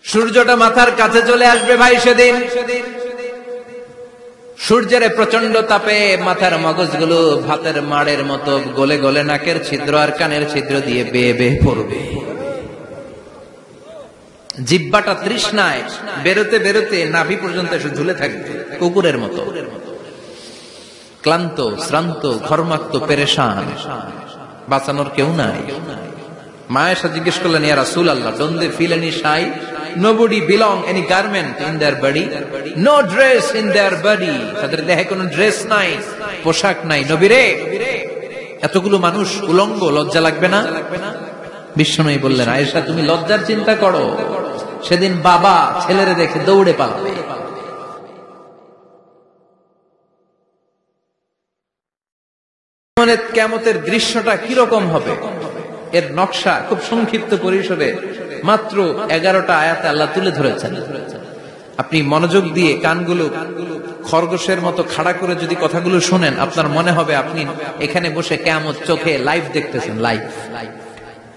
সূর্যটা মাথার কাছে চলে আসবে ভাই সেদিন। সূর্যের প্রচন্ড তাপে মাথার মগজগুলো ভাতের মাড়ের মতো গলে গলে নাকের ছিদ্র আর কানের ছিদ্র দিয়ে বেয়ে বেয়ে পড়বে। জিহ্বাটা তৃষ্ণায় বেরোতে বেরোতে নাভি পর্যন্ত এসে ঝুলে থাকবে কুকুরের মতো, ক্লান্ত শ্রান্ত ঘর্মাক্ত পেরেশান, বাঁচানোর কেউ নাই। মায়েশা জিজ্ঞেস করলেন, ইয়া রাসূলুল্লাহ, don't they feel any shy? Nobody belong any garment in their body, no dress in their body. তাদের দেহে কোনো ড্রেস নাই, পোশাক নাই। নবী রে, এতগুলো মানুষ উলঙ্গ, লজ্জা লাগবে না? বিশ্বনবী বললেন, আয়েশা তুমি লজ্জার চিন্তা করো, সেদিন বাবা ছেলেরে দেখে দৌড়ে পালাবে। কিয়ামতের দৃশ্যটা কিরকম হবে এর নকশা খুব সংক্ষিপ্ত পরিসরে মাত্র 11টা আয়াতে আল্লাহ তুলে ধরেছেন। আপনি মনোযোগ দিয়ে কানগুলো খরগোশের মতো খাড়া করে যদি কথাগুলো শুনেন, আপনার মনে হবে আপনি এখানে বসে কিয়ামত চোখে লাইভ দেখতেছেন। লাইভ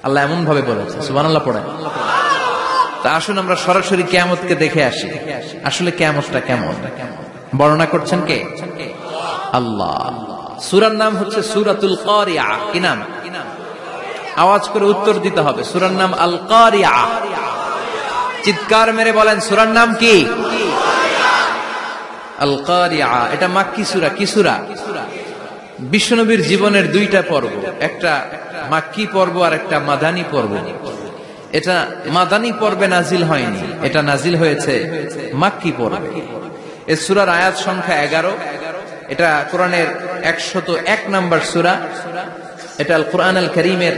আল্লাহ এমন ভাবে বলেছেন, সুবহানাল্লাহ পড়েন। তা আসুন আমরা সরাসরি কিয়ামতকে দেখে আসি। আসলে কিয়ামতটা কেমন বর্ণনা করছেন কে? আল্লাহ। সূরার নাম হচ্ছে সূরাতুল কারিয়া। কি নাম? আওয়াজ করে উত্তর দিতে হবে। সূরার নাম আল কারিয়া। চিৎকার মেরে বলেন, সূরার নাম কি? আল কারিয়া। এটা মাক্কি সূরা। কি সূরা? বিশ্বনবীর জীবনের দুইটা পর্ব, একটা মাক্কি পর্ব আর একটা মাদানী পর্ব। এটা মাদানী পর্বে নাজিল হয়নি, এটা নাজিল হয়েছে মাক্কি পর্বে। এই সূরার আয়াত সংখ্যা 11। এটা কোরআনের 101 নম্বর সূরা। এটা আল কোরআন আল কারীমের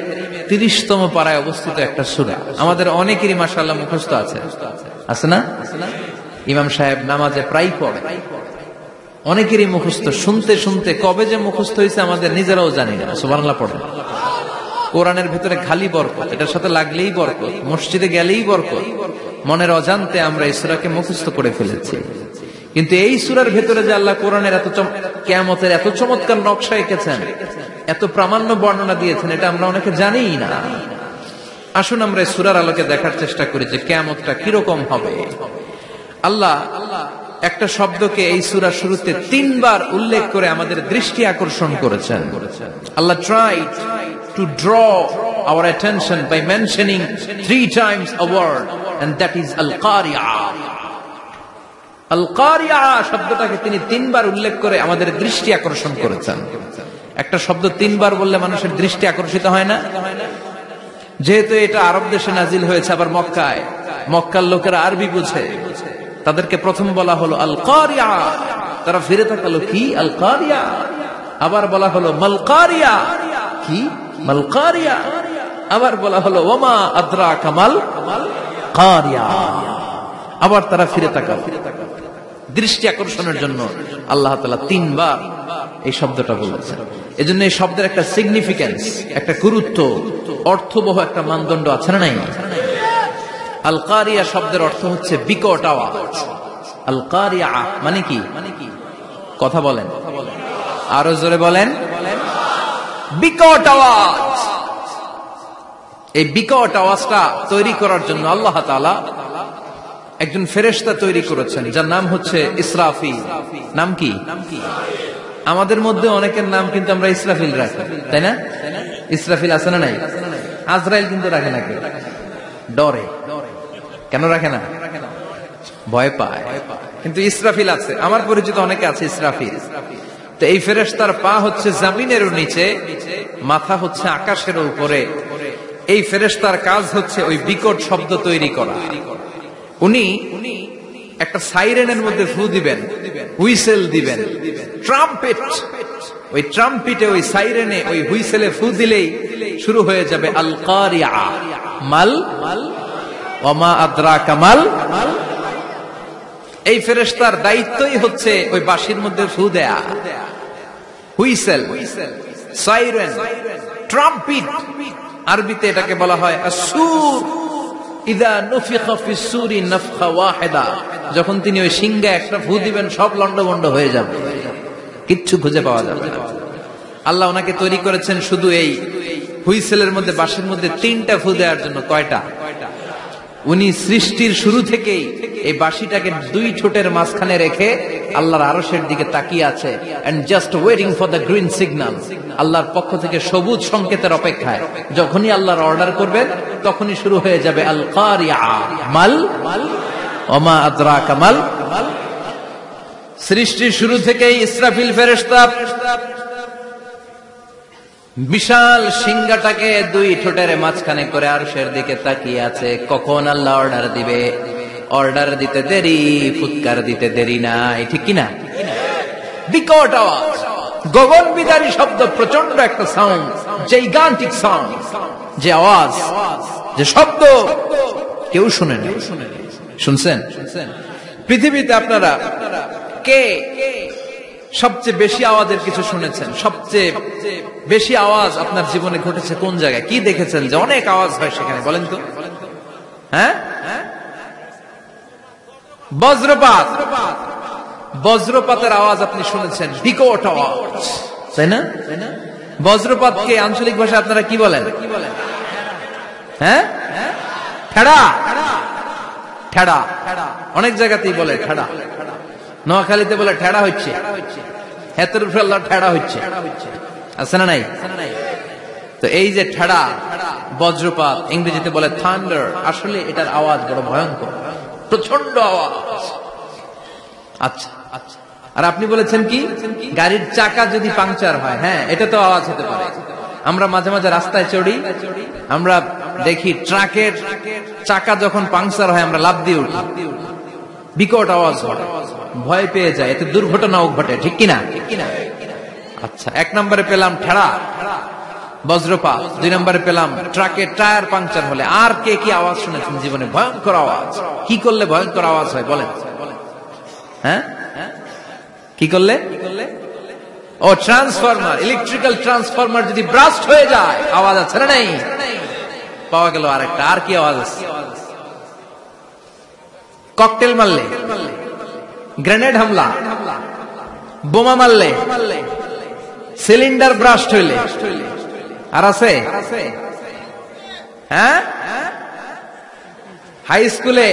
30তম পারায় অবস্থিত একটা সূরা। আমাদের অনেকেরই মাশাআল্লাহ মুখস্থ আছে, আছে না? ইমাম সাহেব নামাজে প্রায় পড়ে, অনেকেরই মুখস্থ। শুনতে শুনতে কবে যে মুখস্থ হয়েছে আমাদের নিজেরাও জানি না। সুবহানাল্লাহ পড়েন। কোরআনের ভিতরে খালি বরকত, এটার সাথে লাগলেই বরকত, মসজিদে গেলেই বরকত। মনের অজান্তে আমরা এই সূরাকে মুখস্থ করে ফেলেছি। কিন্তু এই সূরার ভেতরে যে আল্লাহ কোরআনের কিয়ামতের এত চমৎকার নকশা এঁকেছেন, এত প্রামাণ্য বর্ণনা দিয়েছেন, এটা আমরা অনেকে জানিই না। আসুন আমরা এই সূরার আলোকে দেখার চেষ্টা করি যে কিয়ামতটা কিরকম হবে। আল্লাহ একটা শব্দকে এই সূরার শুরুতে 3 বার উল্লেখ করে আমাদের দৃষ্টি আকর্ষণ করেছেন। আল্লাহ tried to draw our attention by mentioning 3 times a word, and that is al-qari'ah. আল-কারিয়া শব্দটাকে তিনি 3 বার উল্লেখ করে আমাদের দৃষ্টি আকর্ষণ করেছেন। একটা শব্দ 3 বার বললে মানুষের দৃষ্টি আকর্ষিত হয় না? যেহেতু এটা আরব দেশে নাজিল হয়েছে, আবার মক্কায়, মক্কার লোকেরা আরবি বুঝে, তাদেরকে প্রথম বলা হলো আল-কারিয়া। তারা ফিরে তাকালো, কি আল-কারিয়া? আবার বলা হলো মাল-কারিয়া। কি মাল-কারিয়া? আবার বলা হলো ওমা আদরাকা মাল-কারিয়া। আবার তারা ফিরে তাকালো। দৃষ্টি আকর্ষণের জন্য আল্লাহ তাআলা 3 বার এই শব্দটা বলেছেন। এজন্য এই শব্দের একটা সিগনিফিকেন্স, একটা গুরুত্ব, অর্থবহ একটা মানদণ্ড আছে না নাই? আল কারিয়া শব্দের অর্থ হচ্ছে বিকট আওয়াজ। আল কারিয়া মানে কি? কথা বলেন, আরো জোরে বলেন। বিকট আওয়াজ। এই বিকট আওয়াজটা তৈরি করার জন্য আল্লাহ তাআলা একজন ফেরেশতা তৈরি করেছেন, যার নাম হচ্ছে ইসরাফিল। নাম কি? আমাদের মধ্যে অনেকের নাম কিন্তু আমরা ইসরাফিল রাখি, তাই না? ইসরাফিল আছে না নাই? আজরাইল কিন্তু রাখে না, কেউ ডরে। কেন রাখে না? ভয় পায়। কিন্তু ইসরাফিল আছে, আমার পরিচিত অনেকে আছে ইসরাফিল। তো এই ফেরেশতার পা হচ্ছে জমিনের নিচে, মাথা হচ্ছে আকাশের উপরে। এই ফেরেশতার কাজ হচ্ছে ওই বিকট শব্দ তৈরি করা। উনি একটা সাইরেনের মধ্যে ফু দিবেন, হুইসেল দিবেন, ট্রাম্পেট। ওই ট্রাম্পিটে, ওই সাইরেনে, ওই হুইসেলে ফু দিলেই শুরু হয়ে যাবে আল কারিয়া। মাল ওমা আদরাকা মাল। এই ফেরেশতার দায়িত্বই হচ্ছে ওই বাঁশির মধ্যে ফু দেয়া। হুইসেল, সাইরেন, ট্রাম্পিট, আরবিতে এটাকে বলা হয় আসুর। ইদা নুফিখা ফিস সূরি নাফখা ওয়াহিদা। যখন তিনি ওই সিংহে একটা ফু দিবেন, সব লন্ডভন্ড হয়ে যাবে, কিচ্ছু খুঁজে পাওয়া যাবে না। আল্লাহ ওনাকে তৈরি করেছেন শুধু এই হুইসেলের মধ্যে, বাঁশির মধ্যে 3টা ফু দেওয়ার জন্য। কয়টা? উনি সৃষ্টির শুরু থেকেই এই বাঁশিটাকে দুই ঠোঁটের মাঝখানে রেখে আল্লাহর আরশের দিকে তাকিয়ে আছে and just waiting for the green signal. আল্লাহর পক্ষ থেকে সবুজ সংকেতের অপেক্ষায়। যখনই আল্লাহর অর্ডার করবেন তখনই শুরু হয়ে যাবে আল কারিয়া মাল ওমা আদরাকা মাল। সৃষ্টির শুরু থেকেই ইসরাফিল ফেরেশতা বিশাল সিংহাটাকে দুই ঠোঁটের মাঝখানে করে আরশের দিকে তাকিয়ে আছে, কখন আল্লাহ অর্ডার দিবে। অর্ডার দিতে দেরি, ফুৎকার দিতে দেরি নাই, ঠিক কিনা? বিকট আওয়াজ, গগন বিদারী শব্দ, প্রচন্ড একটা সাউন্ড, জাইগান্টিক সাউন্ড, যে আওয়াজ, যে শব্দ কেউ শুনে না। শুনছেন? পৃথিবীতে আপনারা কে সবচেয়ে বেশি আওয়াজের কিছু শুনেছেন? সবচেয়ে বেশি আওয়াজ আপনার জীবনে ঘটেছে কোন জায়গায়? কি দেখেছেন যে অনেক আওয়াজ হয় সেখানে? বলেন তো। হ্যাঁ, বজ্রপাত। বজ্রপাতের আওয়াজ আপনি শুনেছেন, বিকট আওয়াজ, তাই না? বজ্রপাতকে আঞ্চলিক ভাষায় আপনারা কি বলেন? হ্যাঁ, ঠেড়া। ঠেড়া অনেক জায়গাতেই বলে ঠেড়া। নোয়াখালীতে বলে ঠেড়া হচ্ছে, হেতের উপরে আল্লাহ ঠেড়া হচ্ছে, আছে না নাই? তো এই যে ঠেড়া, বজ্রপাত, ইংরেজিতে বলে থান্ডার, আসলে এটার আওয়াজ বড় ভয়ঙ্কর, প্রচন্ড আওয়াজ। আচ্ছা, আর আপনি বলেছেন কি, গাড়ির চাকা যদি পাংচার হয়, হ্যাঁ এটা তো আওয়াজ হতে পারে। আমরা মাঝে মাঝে রাস্তায় চড়ি, আমরা দেখি ট্রাকের চাকা যখন পাংচার হয় আমরা লাফ দিয়ে উঠি, বিকট আওয়াজ হয়, ভয় পেয়ে যায়, এতে দুর্ঘটনাও ঘটে, ঠিক কিনা? আচ্ছা, এক নম্বরে পেলাম ঠেড়া, বজ্রপাত, দুই নম্বরে পেলাম ট্রাকের টায়ার পাংচার হলে। আর কে কি আওয়াজ শুনেছেন জীবনে? ভয়ঙ্কর আওয়াজ। কি করলে ভয়ঙ্কর আওয়াজ হয় বলেন? হ্যাঁ, কি করলে? ও ট্রান্সফরমার, ইলেকট্রিক্যাল ট্রান্সফরমার যদি ব্রাস্ট হয়ে যায় আওয়াজ আছে না নাই? পাওয়া গেল আরেকটা। আর কি আওয়াজ আছে? ককটেল মারলে, গ্রেনেড হামলা, বোমা মারলে, সিলিন্ডার ব্রাস্ট হইলে। আর আছে? হ্যাঁ, হাই স্কুলে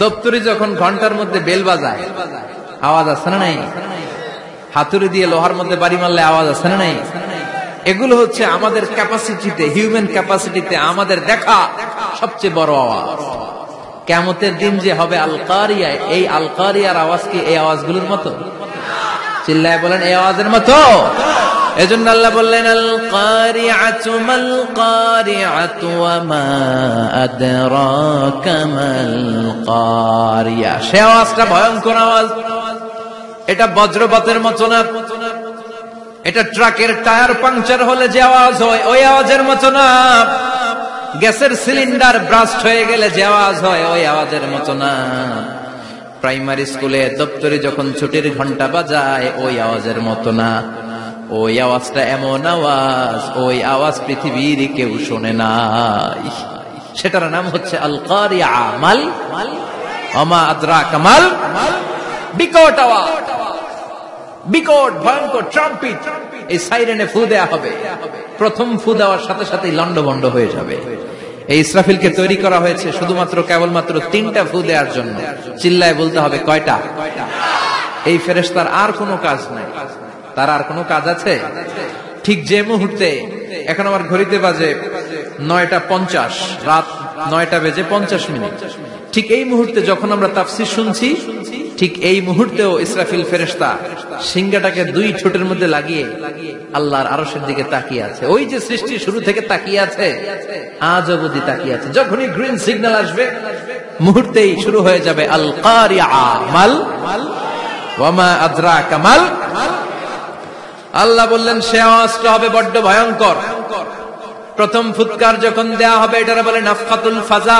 দপ্তরি যখন ঘন্টার মধ্যে বেল বাজায় আওয়াজ আছে না নাই? হাতুড়ি দিয়ে লোহার মধ্যে বাড়ি মারলে আওয়াজ আছে না নাই? এগুলো হচ্ছে আমাদের ক্যাপাসিটিতে, হিউম্যান ক্যাপাসিটিতে আমাদের দেখা সবচেয়ে বড় আওয়াজ। কিয়ামতের দিন যে হবে আল কারিয়া, এই আল কারিয়ার আওয়াজ কি এই আওয়াজগুলোর মতো? চিল্লায় বলেন, এই আওয়াজের মতো। এজন্য আল্লাহ বললেন আল কারিআতু মাল কারিআতু ওয়া মা আদরাকা মাল কারিয়া। সে আওয়াজটা ভয়ঙ্কর আওয়াজ। এটা বজ্রপাতের মতো না, এটা ট্রাকের টায়ার পাংচার হলে যে আওয়াজ হয় ওই আওয়াজের মতো না, গ্যাসের সিলিন্ডার ব্রাস্ট হয়ে গেলে যে আওয়াজ হয় ওই আওয়াজের মতো না, প্রাইমারি স্কুলে দপ্তরে যখন ছুটির ঘন্টা বাজায় ওই আওয়াজের মতো না। ওই আওয়াজটা এমন আওয়াজ, ওই আওয়াজ পৃথিবীর কেউ শোনে নাই। সেটার নাম হচ্ছে আল কারিয়া মাল ওমা আদরাকা মাল। বিকট আওয়াজ, বিকট ভয়ঙ্কর ট্রাম্পিট। এই সাইরেনে ফু দেয়া হবে, প্রথম ফু দেওয়ার সাথে সাথেই লন্ডভন্ড হয়ে যাবে। এই ইসরাফিলকে তৈরি করা হয়েছে শুধুমাত্র কেবলমাত্র 3টা ফু দেওয়ার জন্য। চিল্লায় বলতে হবে কয়টা? এই ফেরেশতার আর কোনো কাজ নাই। তার আর কোনো কাজ আছে? ঠিক যে মুহূর্তে, এখন আমার ঘড়িতে বাজে 9:50, রাত 9:50, ঠিক এই মুহূর্তে যখন আমরা তাফসীর শুনছি, ঠিক এই মুহূর্তেও ইসরাফিল ফেরেশতা সিংহাটাকে 2 ঠোঁটের মধ্যে লাগিয়ে আল্লাহর আরশের দিকে তাকিয়ে আছে। ওই যে সৃষ্টি শুরু থেকে তাকিয়ে আছে, আজ অবধি তাকিয়ে আছে। যখনই গ্রিন সিগন্যাল আসবে মুহূর্তেই শুরু হয়ে যাবে আল কারিয়া মাল ওয়া মা আদরাকা মাল। আল্লাহ বললেন সে আওয়াজটা হবে বড্ড ভয়ঙ্কর। প্রথম ফুৎকার যখন দেয়া হবে এটার বলে নাফখাতুল ফাজা।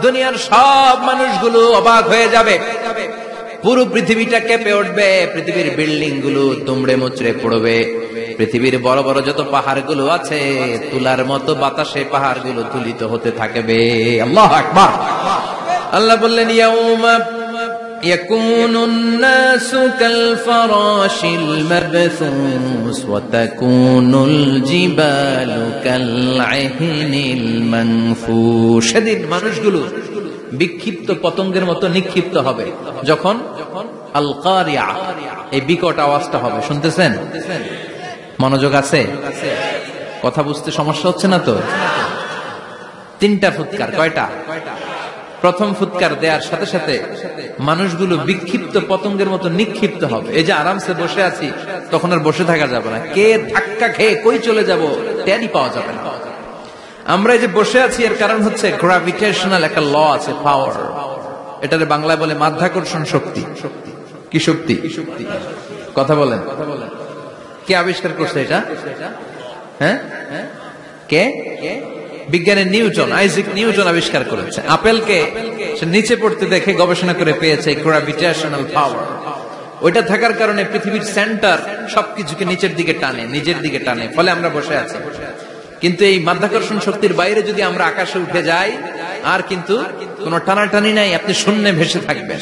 দুনিয়ার সব মানুষগুলো অবাক হয়ে যাবে, পুরো পৃথিবীটা কেঁপে উঠবে, পৃথিবীর বিল্ডিং গুলো দুমড়ে মুচড়ে পড়বে, পৃথিবীর বড় বড় যত পাহাড় গুলো আছে তুলার মতো বাতাসে পাহাড় গুলো তুলিত হতে থাকবে। আল্লাহু আকবার। আল্লাহ বললেন يكون الناس كالفراش المبثوث وتكون الجبال كالعهن المنفوش সেদিন মানুষগুলো বিক্ষিপ্ত পতঙ্গের মতো নিক্ষিপ্ত হবে যখন আল কারিয়া এই বিকট আওয়াজটা হবে। শুনতেছেন? মনোযোগ আছে? কথা বুঝতে সমস্যা হচ্ছে না তো? তিনটা ফুৎকার। কয়টা? প্রথম ফুৎকার দেওয়ার সাথে সাথে মানুষগুলো বিক্ষিপ্ত পতঙ্গের মতো নিক্ষিপ্ত হবে। এই যে আরামসে বসে আছি, তখন আর বসে থাকা যাবে না। কে ধাক্কা খেয়ে কই চলে যাব টেরই পাওয়া যাবে না। আমরা এই যে বসে আছি এর কারণ হচ্ছে গ্র্যাভিটেশনাল একটা ল আছে, পাওয়ার। এটারে বাংলায় বলে মাধ্যাকর্ষণ শক্তি। কি শক্তি? কথা বলেন। কে আবিষ্কার করছে এটা? হ্যাঁ, কে? বিজ্ঞানী নিউটন, আইজাক নিউটন আবিষ্কার করেছে। আপেলকে সে নিচে পড়তে দেখে গবেষণা করে পেয়েছে গ্র্যাভিটেশনাল পাওয়ার। ওইটা থাকার কারণে পৃথিবীর সেন্টার সবকিছুকে নিচের দিকে টানে, নিজের দিকে টানে, ফলে আমরা বসে আছি। কিন্তু এই মাধ্যাকর্ষণ শক্তির বাইরে যদি আমরা আকাশে উঠে যাই, আর কিন্তু কোনো টানাটানি নাই, আপনি শূন্যে ভেসে থাকবেন।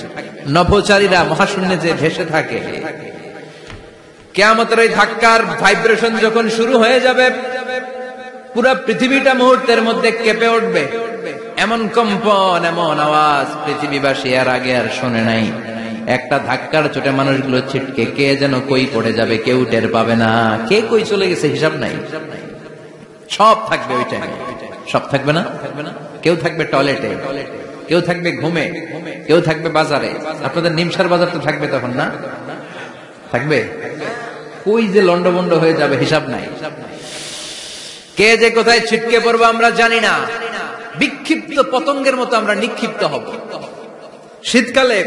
নভোচারীরা মহাশূন্যে যে ভেসে থাকে, কিয়ামতের এই ধাক্কার ভাইব্রেশন যখন শুরু হয়ে যাবে, পুরো পৃথিবীটা মুহূর্তের মধ্যে কেঁপে উঠবে। এমন কম্পন, এমন আওয়াজ পৃথিবীবাসী এর আগে আর শোনে নাই। একটা ধাক্কার চোটে মানুষগুলো ছিটকে কে যেন কই পড়ে যাবে, কেউ টের পাবে না। কে কই চলে গেছে হিসাব নাই। সব থাকবে ওই টাইমে। সব থাকবে না? কেউ থাকবে টয়লেটে, কেউ থাকবে ঘুমে, কেউ থাকবে বাজারে। আপনাদের নিমসার বাজার তো থাকবে তখন, না থাকবে? কই যে লন্ডভন্ড হয়ে যাবে হিসাব নাই। কে যে কোথায় ছিটকে পড়বো আমরা জানি না। বিক্ষিপ্ত পতঙ্গের মতো আমরা নিক্ষিপ্ত হব। শীতকালে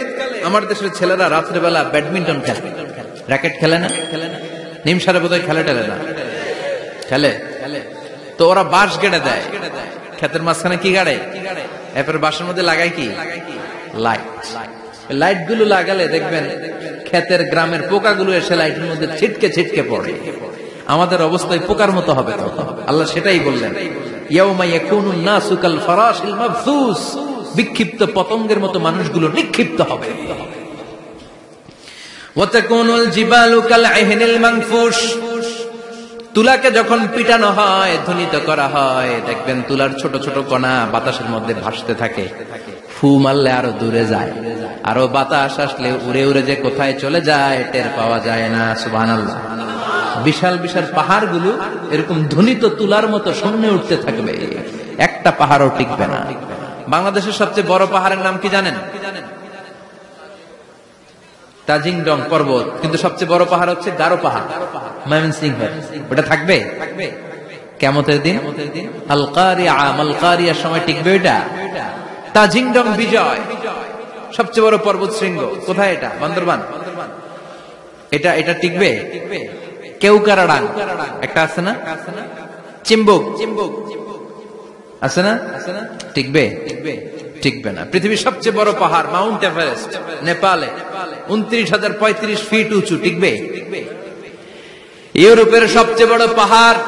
আমার দেশের ছেলেরা রাত্রেবেলা ব্যাডমিন্টন খেলে, র্যাকেট খেলে না? নিমসারে বোধহয় খেলে টেলে না? খেলে। তো ওরা বাঁশ গেড়ে দেয় ক্ষেতের মাঝখানে। কি গাড়ে? এরপরে বাঁশের মধ্যে লাগায় কি? লাইট। লাইট গুলো লাগালে দেখবেন ক্ষেতের গ্রামের পোকাগুলো এসে লাইটের মধ্যে ছিটকে ছিটকে পড়ে। আমাদের অবস্থায় পোকার মতো হবে তখন। আল্লাহ সেটাই বললেন, ইয়াউমা ইয়াকুনুন নাসু কাল ফারাশিল মাবসুস, বিক্ষিপ্ত পতঙ্গের মতো মানুষগুলো নিক্ষিপ্ত হবে। ওয়া তাকুনুল জিবালু কাল আহিনিল মানফুশ, তুলাকে যখন পিটানো হয়, ধ্বনিত করা হয়, দেখবেন তুলার ছোট ছোট কণা বাতাসের মধ্যে ভাসতে থাকে। ফু মারলে আরো দূরে যায়, আরো বাতাস আসলে উড়ে উড়ে যে কোথায় চলে যায় টের পাওয়া যায় না। সুবহানাল্লাহ। বিশাল বিশাল পাহাড়গুলো এরকম ধ্বনিত তুলার মতো শূন্যে উঠতে থাকবে, একটা পাহাড়ও টিকবে না। বাংলাদেশের সবচেয়ে বড় পাহাড়ের নাম কি জানেন? তাজিংডং পর্বত। কিন্তু সবচেয়ে বড় পাহাড় হচ্ছে গারো পাহাড়, ময়মনসিংহ। ওটা থাকবে কিয়ামতের দিন। আল কারিয়া, আল কারিয়ার সময় টিকবে ওইটা। তাজিংডং বিজয়, সবচেয়ে বড় পর্বত শৃঙ্গ। কোথায় এটা? বান্দরবান। এটা টিকবে? কেউকারাডাং একটা আছে না? চিম্বুক আছে না? টিকবে? টিকবে না। পৃথিবীর সবচেয়ে বড় পাহাড় মাউন্ট এভারেস্ট নেপালে 29,035 ফিট উঁচু, টিকবে? ইউরোপের সবচেয়ে বড় পাহাড়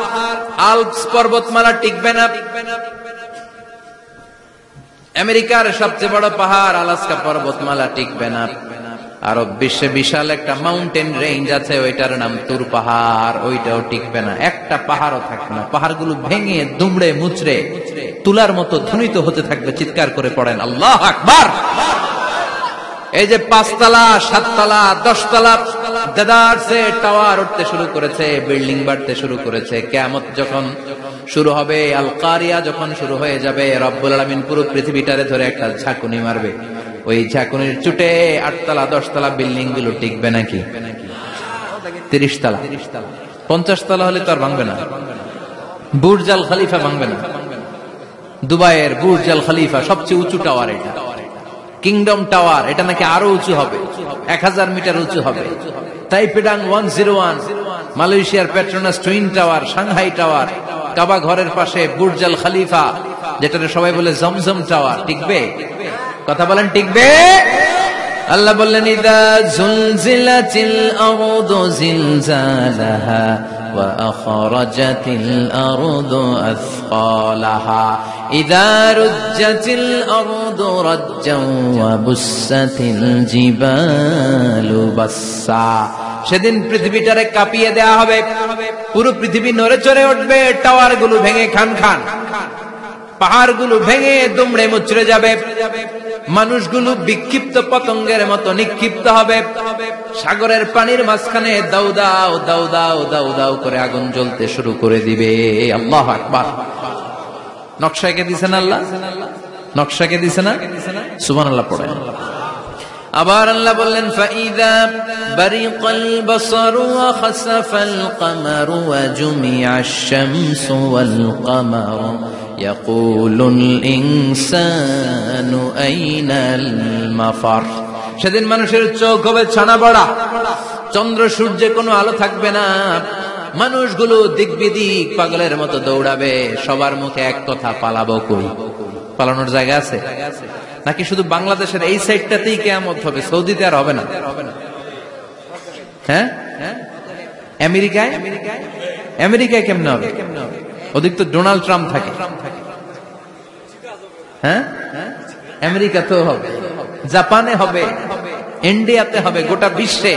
আল্পস পর্বতমালা টিকবে না। আমেরিকার সবচেয়ে বড় পাহাড় আলাস্কা পর্বতমালা টিকবে না। আরব বিশ্বে বিশাল একটা মাউন্টেন রেঞ্জ আছে, ওইটার নাম তুর পাহাড়, ওইটাও টিকবে না। একটা পাহাড়ও থাকবে না। পাহাড়গুলো ভেঙে দুমড়ে মুচড়ে তুলার মতো ধ্বনিত হতে থাকবে। চিৎকার করে পড়েন আল্লাহু আকবার। এই যে 5 তলা, 7 তলা, 10 তলা দেদারসে টাওয়ার উঠতে শুরু করেছে, বিল্ডিং বাড়তে শুরু করেছে। কিয়ামত যখন শুরু হবে, আল কারিয়া যখন শুরু হয়ে যাবে, রব্বুল আলামিন পুরো পৃথিবীটারে ধরে একটা ঝাঁকুনি মারবে। ওই ঝাঁকুনির চুটে 8 তলা 10 তলা বিল্ডিং গুলো টিকবে নাকি? 30 তলা 50 তলা হলে তো আর ভাঙবে না। বুর্জ আল খলিফা ভাঙবে না। দুবাইয়ের বুর্জ আল খলিফা সবচেয়ে উঁচু টাওয়ার এটা। কিংডম টাওয়ার, এটা নাকি আরো উঁচু হবে, 1000 মিটার উঁচু হবে। তাইপেডাং 101, মালয়েশিয়ার Petronas twin tower, Shanghai tower, Kaaba ঘরের পাশে বুর্জ আল খলিফা, যেটা সবাই বলে জমজম টাওয়ার, টিকবে? কথা বলেন, টিকবে? আল্লাহ বললেন, ইদা জুলজিলাতিল আরদু জিলজালাহা ওয়া আখরাজাতিল আরদু আথকালাহা। ইযা রুজ্জাতিল আরদু রাজ্জাও ওয়া বুসাতিল জিবালু বাসসা, সেদিন পৃথিবীটারে কাঁপিয়ে দেয়া হবে, পুরো পৃথিবী নড়ে চড়ে উঠবে, টাওয়ার গুলো ভেঙে খান খান, পাহাড়গুলো ভেঙে দুমড়ে মুচড়ে যাবে, মানুষগুলো বিক্ষিপ্ত পতঙ্গের মতো নিক্ষিপ্ত হবে, সাগরের পানির মাঝখানে দাউ দাউ দাউ দাউ দাউ দাউ করে আগুন জ্বলতে শুরু করে দিবে। আল্লাহু আকবার। নকশা কে দিছেন আল্লাহ? নকশা কে দিছেন না? সুবহানাল্লাহ পড়েন। আবার আল্লাহ বললেন ফাইদা বারিকাল বাসারু ওয়া খাসাফাল কামারু ওয়া জুমিআশ শামসু ওয়াল কামারু ইয়াকুলুল ইনসানু আইনাল মাফার। সেদিন মানুষের চোখ হবে ছানা বড়া, চন্দ্র সূর্যে কোনো আলো থাকবে না, মানুষগুলো দিক বিদিক পাগলের মতো দৌড়াবে, সবার মুখে এক কথা, পালাবো কই? পালানোর জায়গা আছে নাকি শুধু বাংলাদেশের এই সাইডটাতেই কিয়ামত হবে? সৌদিতে আর হবে না? হ্যাঁ, আমেরিকায়? আমেরিকায় কেমনে হবে? ওদিক তো ডোনাল্ড ট্রাম্প থাকে। হ্যাঁ, আমেরিকাতে হবে, জাপানে হবে, ইন্ডিয়াতে হবে, গোটা বিশ্বে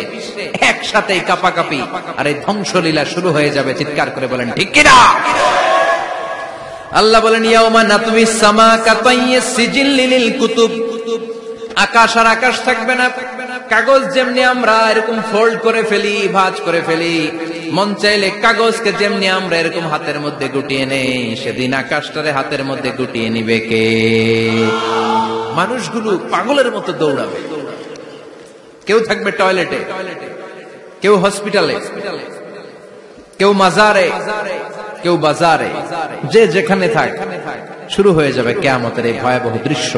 একসাথে কাপাকাপি আর এই ধ্বংসলীলা শুরু হয়ে যাবে। চিৎকার করে বলেন ঠিক কিনা? আল্লাহ বলেন ইয়াউমা নাতমিস সামা কাতাইয়িস সিজিল লিল কুতুব, আকাশ আর আকাশ থাকবে না, কাগজ যেমনি আমরা এরকম ফোল্ড করে ফেলি, ভাঁজ করে ফেলি, মন চাইলে কাগজকে যেমনি আমরা এরকম হাতের মধ্যে গুটিয়ে নেই, সেদিন আকাশটারে হাতের মধ্যে গুটিয়ে নিবে কে? মানুষগুলো পাগলের মতো দৌড়াবে, কেউ থাকবে টয়লেটে, কেউ হসপিটালে, কেউ মাজারে, কেউ বাজারে, যে যেখানে থাক, শুরু হয়ে যাবে কিয়ামতের এই ভয়াবহ দৃশ্য।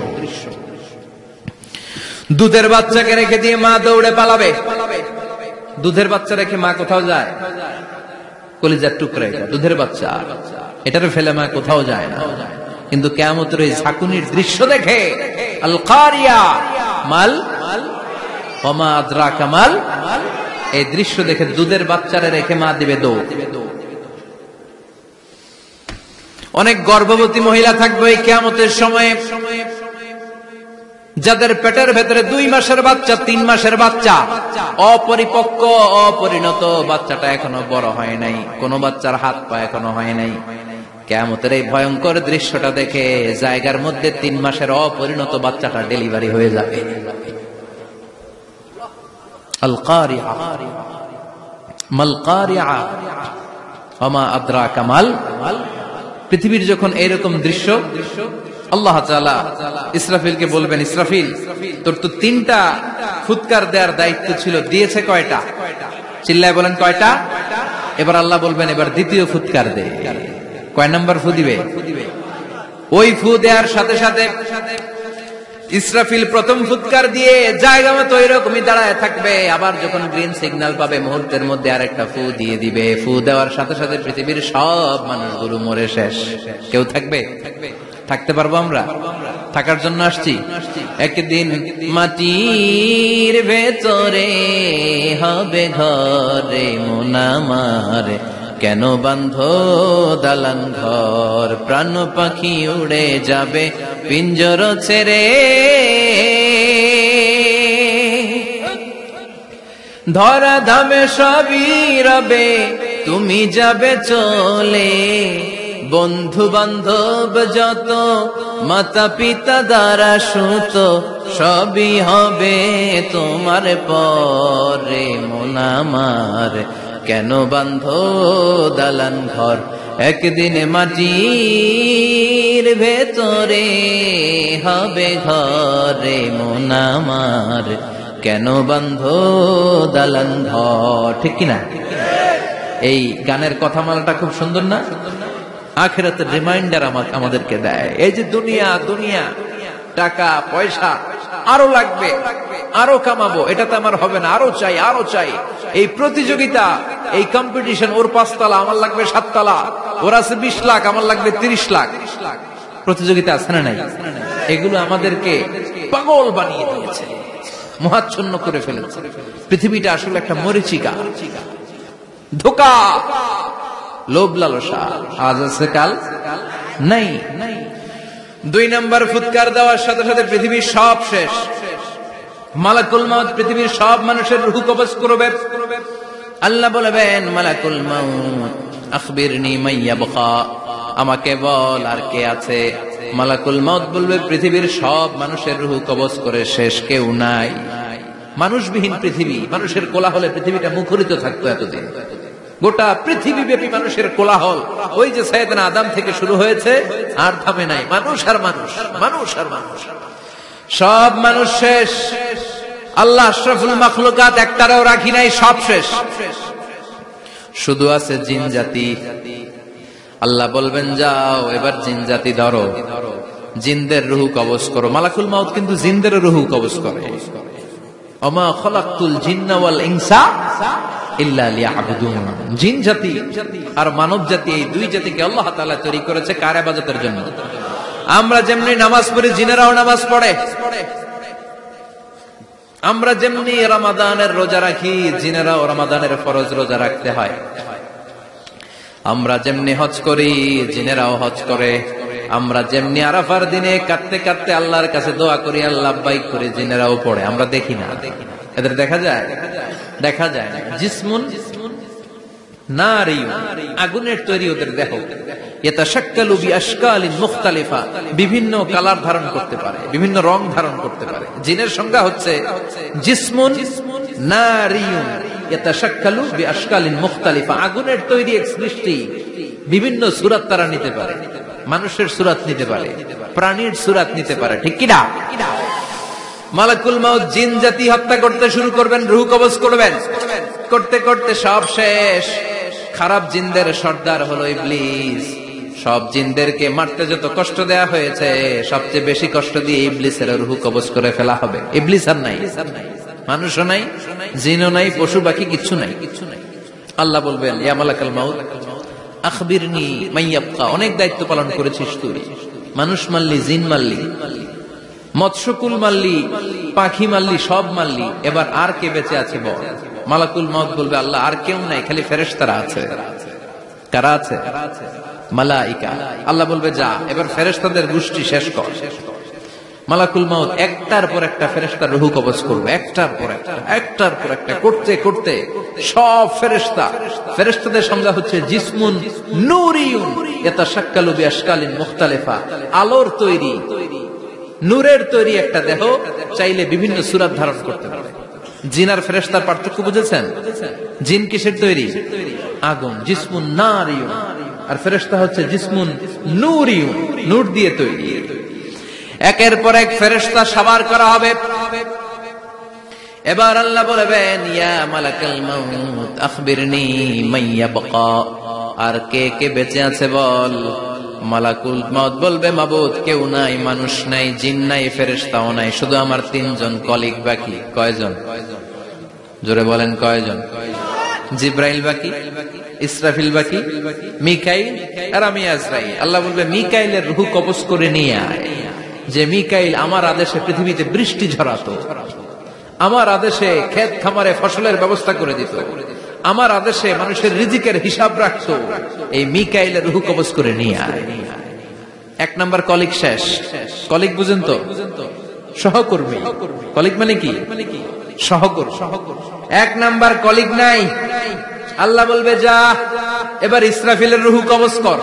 দুধের বাচ্চাকে রেখে দিয়ে মা দৌড়ে পালাবে। দুধের বাচ্চা রেখে মা কোথাও যায়? কলিজার টুকরা এটা, দুধের বাচ্চা, এটারে ফেলে মা কোথাও যায় না। কিন্তু কিয়ামতের এই ঝাঁকুনির দৃশ্য দেখে আল কারিয়া মাল ওয়া মা আদরাকা মাল, এই দৃশ্য দেখে দুধের বাচ্চারে রেখে মা দিবে দৌড়। অনেক গর্ভবতী মহিলা থাকবে এই কিয়ামতের সময়ে, যাদের পেটের ভেতরে 2 মাসের বাচ্চা, 3 মাসের বাচ্চা, অপরিপক্ক অপরিণত, বাচ্চাটা এখনো বড় হয় নাই, কোন বাচ্চার হাত পা এখনো হয় নাই। কিয়ামতের এই ভয়ঙ্কর দৃশ্যটা দেখে জায়গার মধ্যে 3 মাসের অপরিণত বাচ্চাটা ডেলিভারি হয়ে যাবে। আল কারিয়া মাল কারিয়া ওয়া মা আদরাকা মাল। পৃথিবীর যখন এইরকম দৃশ্য, আল্লাহ তাআলা ইসরাফিলকে বলবেন, ইসরাফিল তোর তো 3টা ফুৎকার দেওয়ার দায়িত্ব ছিল, দিয়েছে কয়টা? চিল্লায় বলেন কয়টা? এবার আল্লাহ বলবেন এবার দ্বিতীয় ফুৎকার দে। কয় নাম্বার ফু দিবে? ওই ফু দেওয়ার সাথে সাথে ইসরাফিল প্রথম ফুৎকার দিয়ে জায়গা মতো এরকমই দাঁড়ায় থাকবে, আবার যখন গ্রিন সিগন্যাল পাবে মুহূর্তের মধ্যে আরেকটা ফু দিয়ে দিবে। ফু দেওয়ার সাথে সাথে পৃথিবীর সব মানুষগুলো মরে শেষ। কেউ থাকবে? থাকতে পারবো আমরা? থাকার জন্য আসছি। একদিন মাটির ভেতরে হবে ঘরে মন আমার, কেন বান্ধ দালান ঘর, প্রাণ পাখি উড়ে যাবে পিঞ্জর ছেড়ে, ধরা ধামে সবই রবে তুমি যাবে চলে, বন্ধু বান্ধব যত মাতা পিতা দ্বারা সুত সবই হবে তোমার পরে মন আমার, কেন বান্ধ দালান ঘর, একদিন মাটির ভেতরে হবে ঘরে মন আমার, কেন বান্ধ দালান ঘর। ঠিক কিনা? এই গানের কথামালাটা খুব সুন্দর না? আখিরাতের রিমাইন্ডার আমাদেরকে দেয়। এই যে দুনিয়া দুনিয়া, টাকা পয়সা আরো লাগবে, আরো কামাবো, এটাতে আমার হবে না, আরো চাই আরো চাই। এই প্রতিযোগিতা, এই কম্পিটিশন, ওর 5 তলা আমার লাগবে 7 তলা, ওর আছে 20 লাখ আমার লাগবে 30 লাখ, প্রতিযোগিতা আছে না নাই? এগুলো আমাদেরকে পাগল বানিয়ে দিয়েছে, মোহাচ্ছন্ন করে ফেলেছে। পৃথিবীটা আসলে একটা মরীচিকা, ধোঁকা, লোভ লালসা, আজ আছে কাল নাই। দুই নাম্বার ফুৎকার দেওয়ার সাথে সাথে পৃথিবীর সব শেষ। মালাকুল মাউত পৃথিবীর সব মানুষের রূহ কবজ করবে। আল্লাহ বলবেন, মালাকুল মাউত আখবিরনি মাইয়াবকা, আমাকে বল আর কে আছে। মালাকুল মাউত বলবে, পৃথিবীর সব মানুষের রূহ কবজ করে শেষ, কেউ নাই। মানুষবিহীন পৃথিবী, মানুষের কোলাহলে পৃথিবীটা মুখরিত থাকতো এতদিন। গোটা পৃথিবী ব্যাপী মানুষের কোলাহল, ওই যে সাইয়েদনা আদম থেকে শুরু হয়েছে, আর থামে নাই। মানুষ আর মানুষ, মানুষ আর মানুষ, সব মানুষ শেষ। আল্লাহ আশরাফুল মাখলুকাত একটারও রাখি নাই, সব শেষ। শুধু আছে জিন জাতি। আল্লাহ বলবেন, যাও এবার জিন জাতি ধরো, জিনদের রূহ কবজ করো। মালাকুল মাউত কিন্তু জিনদের রূহ কবজ করে। ওমা খলাকতুল জিন্না ওয়াল ইনসা ইল্লা লিয়াবুদুন। জিন জাতি আর মানব জাতি, এই দুই জাতিকে আল্লাহ তাআলা তৈরি করেছে কার ইবাদতের জন্য। আমরা যেমনি নামাজ পড়ি, জিনেরাও নামাজ পড়ে। আমরা যেমনি রমাদানের রোজা রাখি, জিনেরাও রমাদানের ফরজ রোজা রাখতে হয়। আমরা যেমনি হজ করি, জিনেরাও হজ করে। আমরা যেমনি আরাফার দিনে কাঁদতে কাঁদতে আল্লাহর কাছে দোয়া করি, আল্লাহ লাব্বাইক করে, জিনেরাও পড়ে। আমরা দেখি না, এদের দেখা যায়? দেখা যায় না। জিসমুন নারিয়ুন, আগুনের তৈরি ওদের দেহ। ইয়াতাশাক্কালু বিআশকালিন মুখতালিফা, বিভিন্ন কালার ধারণ করতে পারে, বিভিন্ন রং ধারণ করতে পারে। জিনের সংজ্ঞা হচ্ছে জিসমুন নারিয়ুন ইয়াতাশাক্কালু বিআশকালিন মুখতালিফা, আগুনের তৈরি এক সৃষ্টি। বিভিন্ন সূরত তারা নিতে পারে, মানুষের সূরত নিতে পারে, প্রাণীর সূরত নিতে পারে, ঠিক কি না? মালাকুল মাউত জিন জাতি হত্যা করতে শুরু করবেন, রূহ কবজ করবেন। করতে করতে সব শেষ। খারাপ জিনদের সর্দার হলো ইবলিস। সব জিনদেরকে মারতে যত কষ্ট দেয়া হয়েছে, সবচেয়ে বেশি কষ্ট দিয়ে ইবলিসের রূহ কবজ করে ফেলা হবে। ইবলিস আর নাই, মানুষও নাই, জিনও নাই, পশু পাখি কিচ্ছু নাই। আল্লাহ বলবেন, ইয়া মালাকুল মাউত আখবিরনি মাইয়াবকা, অনেক দায়িত্ব পালন করেছিস তুই। মানুষ মারলি, জিন মারলি, মৎস্যকুল মারলি, পাখি মারলি, সব মারলি, এবার আর কে বেঁচে আছে বল। মালাকুল মাউত বলবে, আল্লাহ আর কেউ নাই, খালি ফেরেশতারা আছে। কারা আছে? মালাইকা। আল্লাহ বলবে, যা এবার ফেরেশতাদের গোষ্ঠী শেষ কর। মালাকুল মাউত একটার পর একটা ফেরেশতার রূহ কবজ করবে, একটার পর একটা, একটার পর একটা, করতে করতে সব ফেরেশতা। ফেরেশতাদের সংজ্ঞা হচ্ছে জিসমুন নূরিয়ুন ইয়াতাশাক্কালু বিআশকালিন মুখতালিফা, আলোর তৈরি, নূরের তৈরি একটা দেহ, চাইলে বিভিন্ন সূরত ধারণ করতে পারে। জিন আর ফেরেশতার পার্থক্য বুঝেছেন? জিন কিসের তৈরি? আগুন, জিসমুন নারিয়ুন। আর ফেরেশতা হচ্ছে জিসমুন নূরিয়ুন, নূর দিয়ে তৈরি। একের পর এক ফেরেশতা সাবার করা হবে। এবার আল্লাহ বলবেন, ইয়া মালাকুল মাউত আখবিরনি মাইয়াবকা, আর কে কে বেঁচে আছে বল। মালাকুল মাউত বলবে, মাবুদ কেউ নাই, মানুষ নাই, জিন নাই, ফেরেশতাও নাই, শুধু আমার তিনজন কলিগ বাকি। কয়জন? জোরে বলেন, কয়জন? জিব্রাইল বাকি, ইসরাফিল বাকি, মিকাইল আর আমি আজরাইল। আল্লাহ বলবে, মিকাইলের রূহ কবজ করে নিয়ে আয়। যে মিকাইল আমার আদেশে পৃথিবীতে বৃষ্টি ঝরাতো, আমার আদেশে ক্ষেত খামারে ফসলের ব্যবস্থা করে দিত, আমার আদেশে মানুষের রিজিকের হিসাব রাখতো, এই মিকাইলের রূহ কবজ করে নিয়ে আয়। এক নাম্বার কলিগ শেষ। কলিগ বুঝেন তো? সহকর্মী। কলিগ মানে কি? সহকর্মী। এক নাম্বার কলিগ নাই। আল্লাহ বলবে, যা এবার ইসরাফিলের রূহ কবজ কর।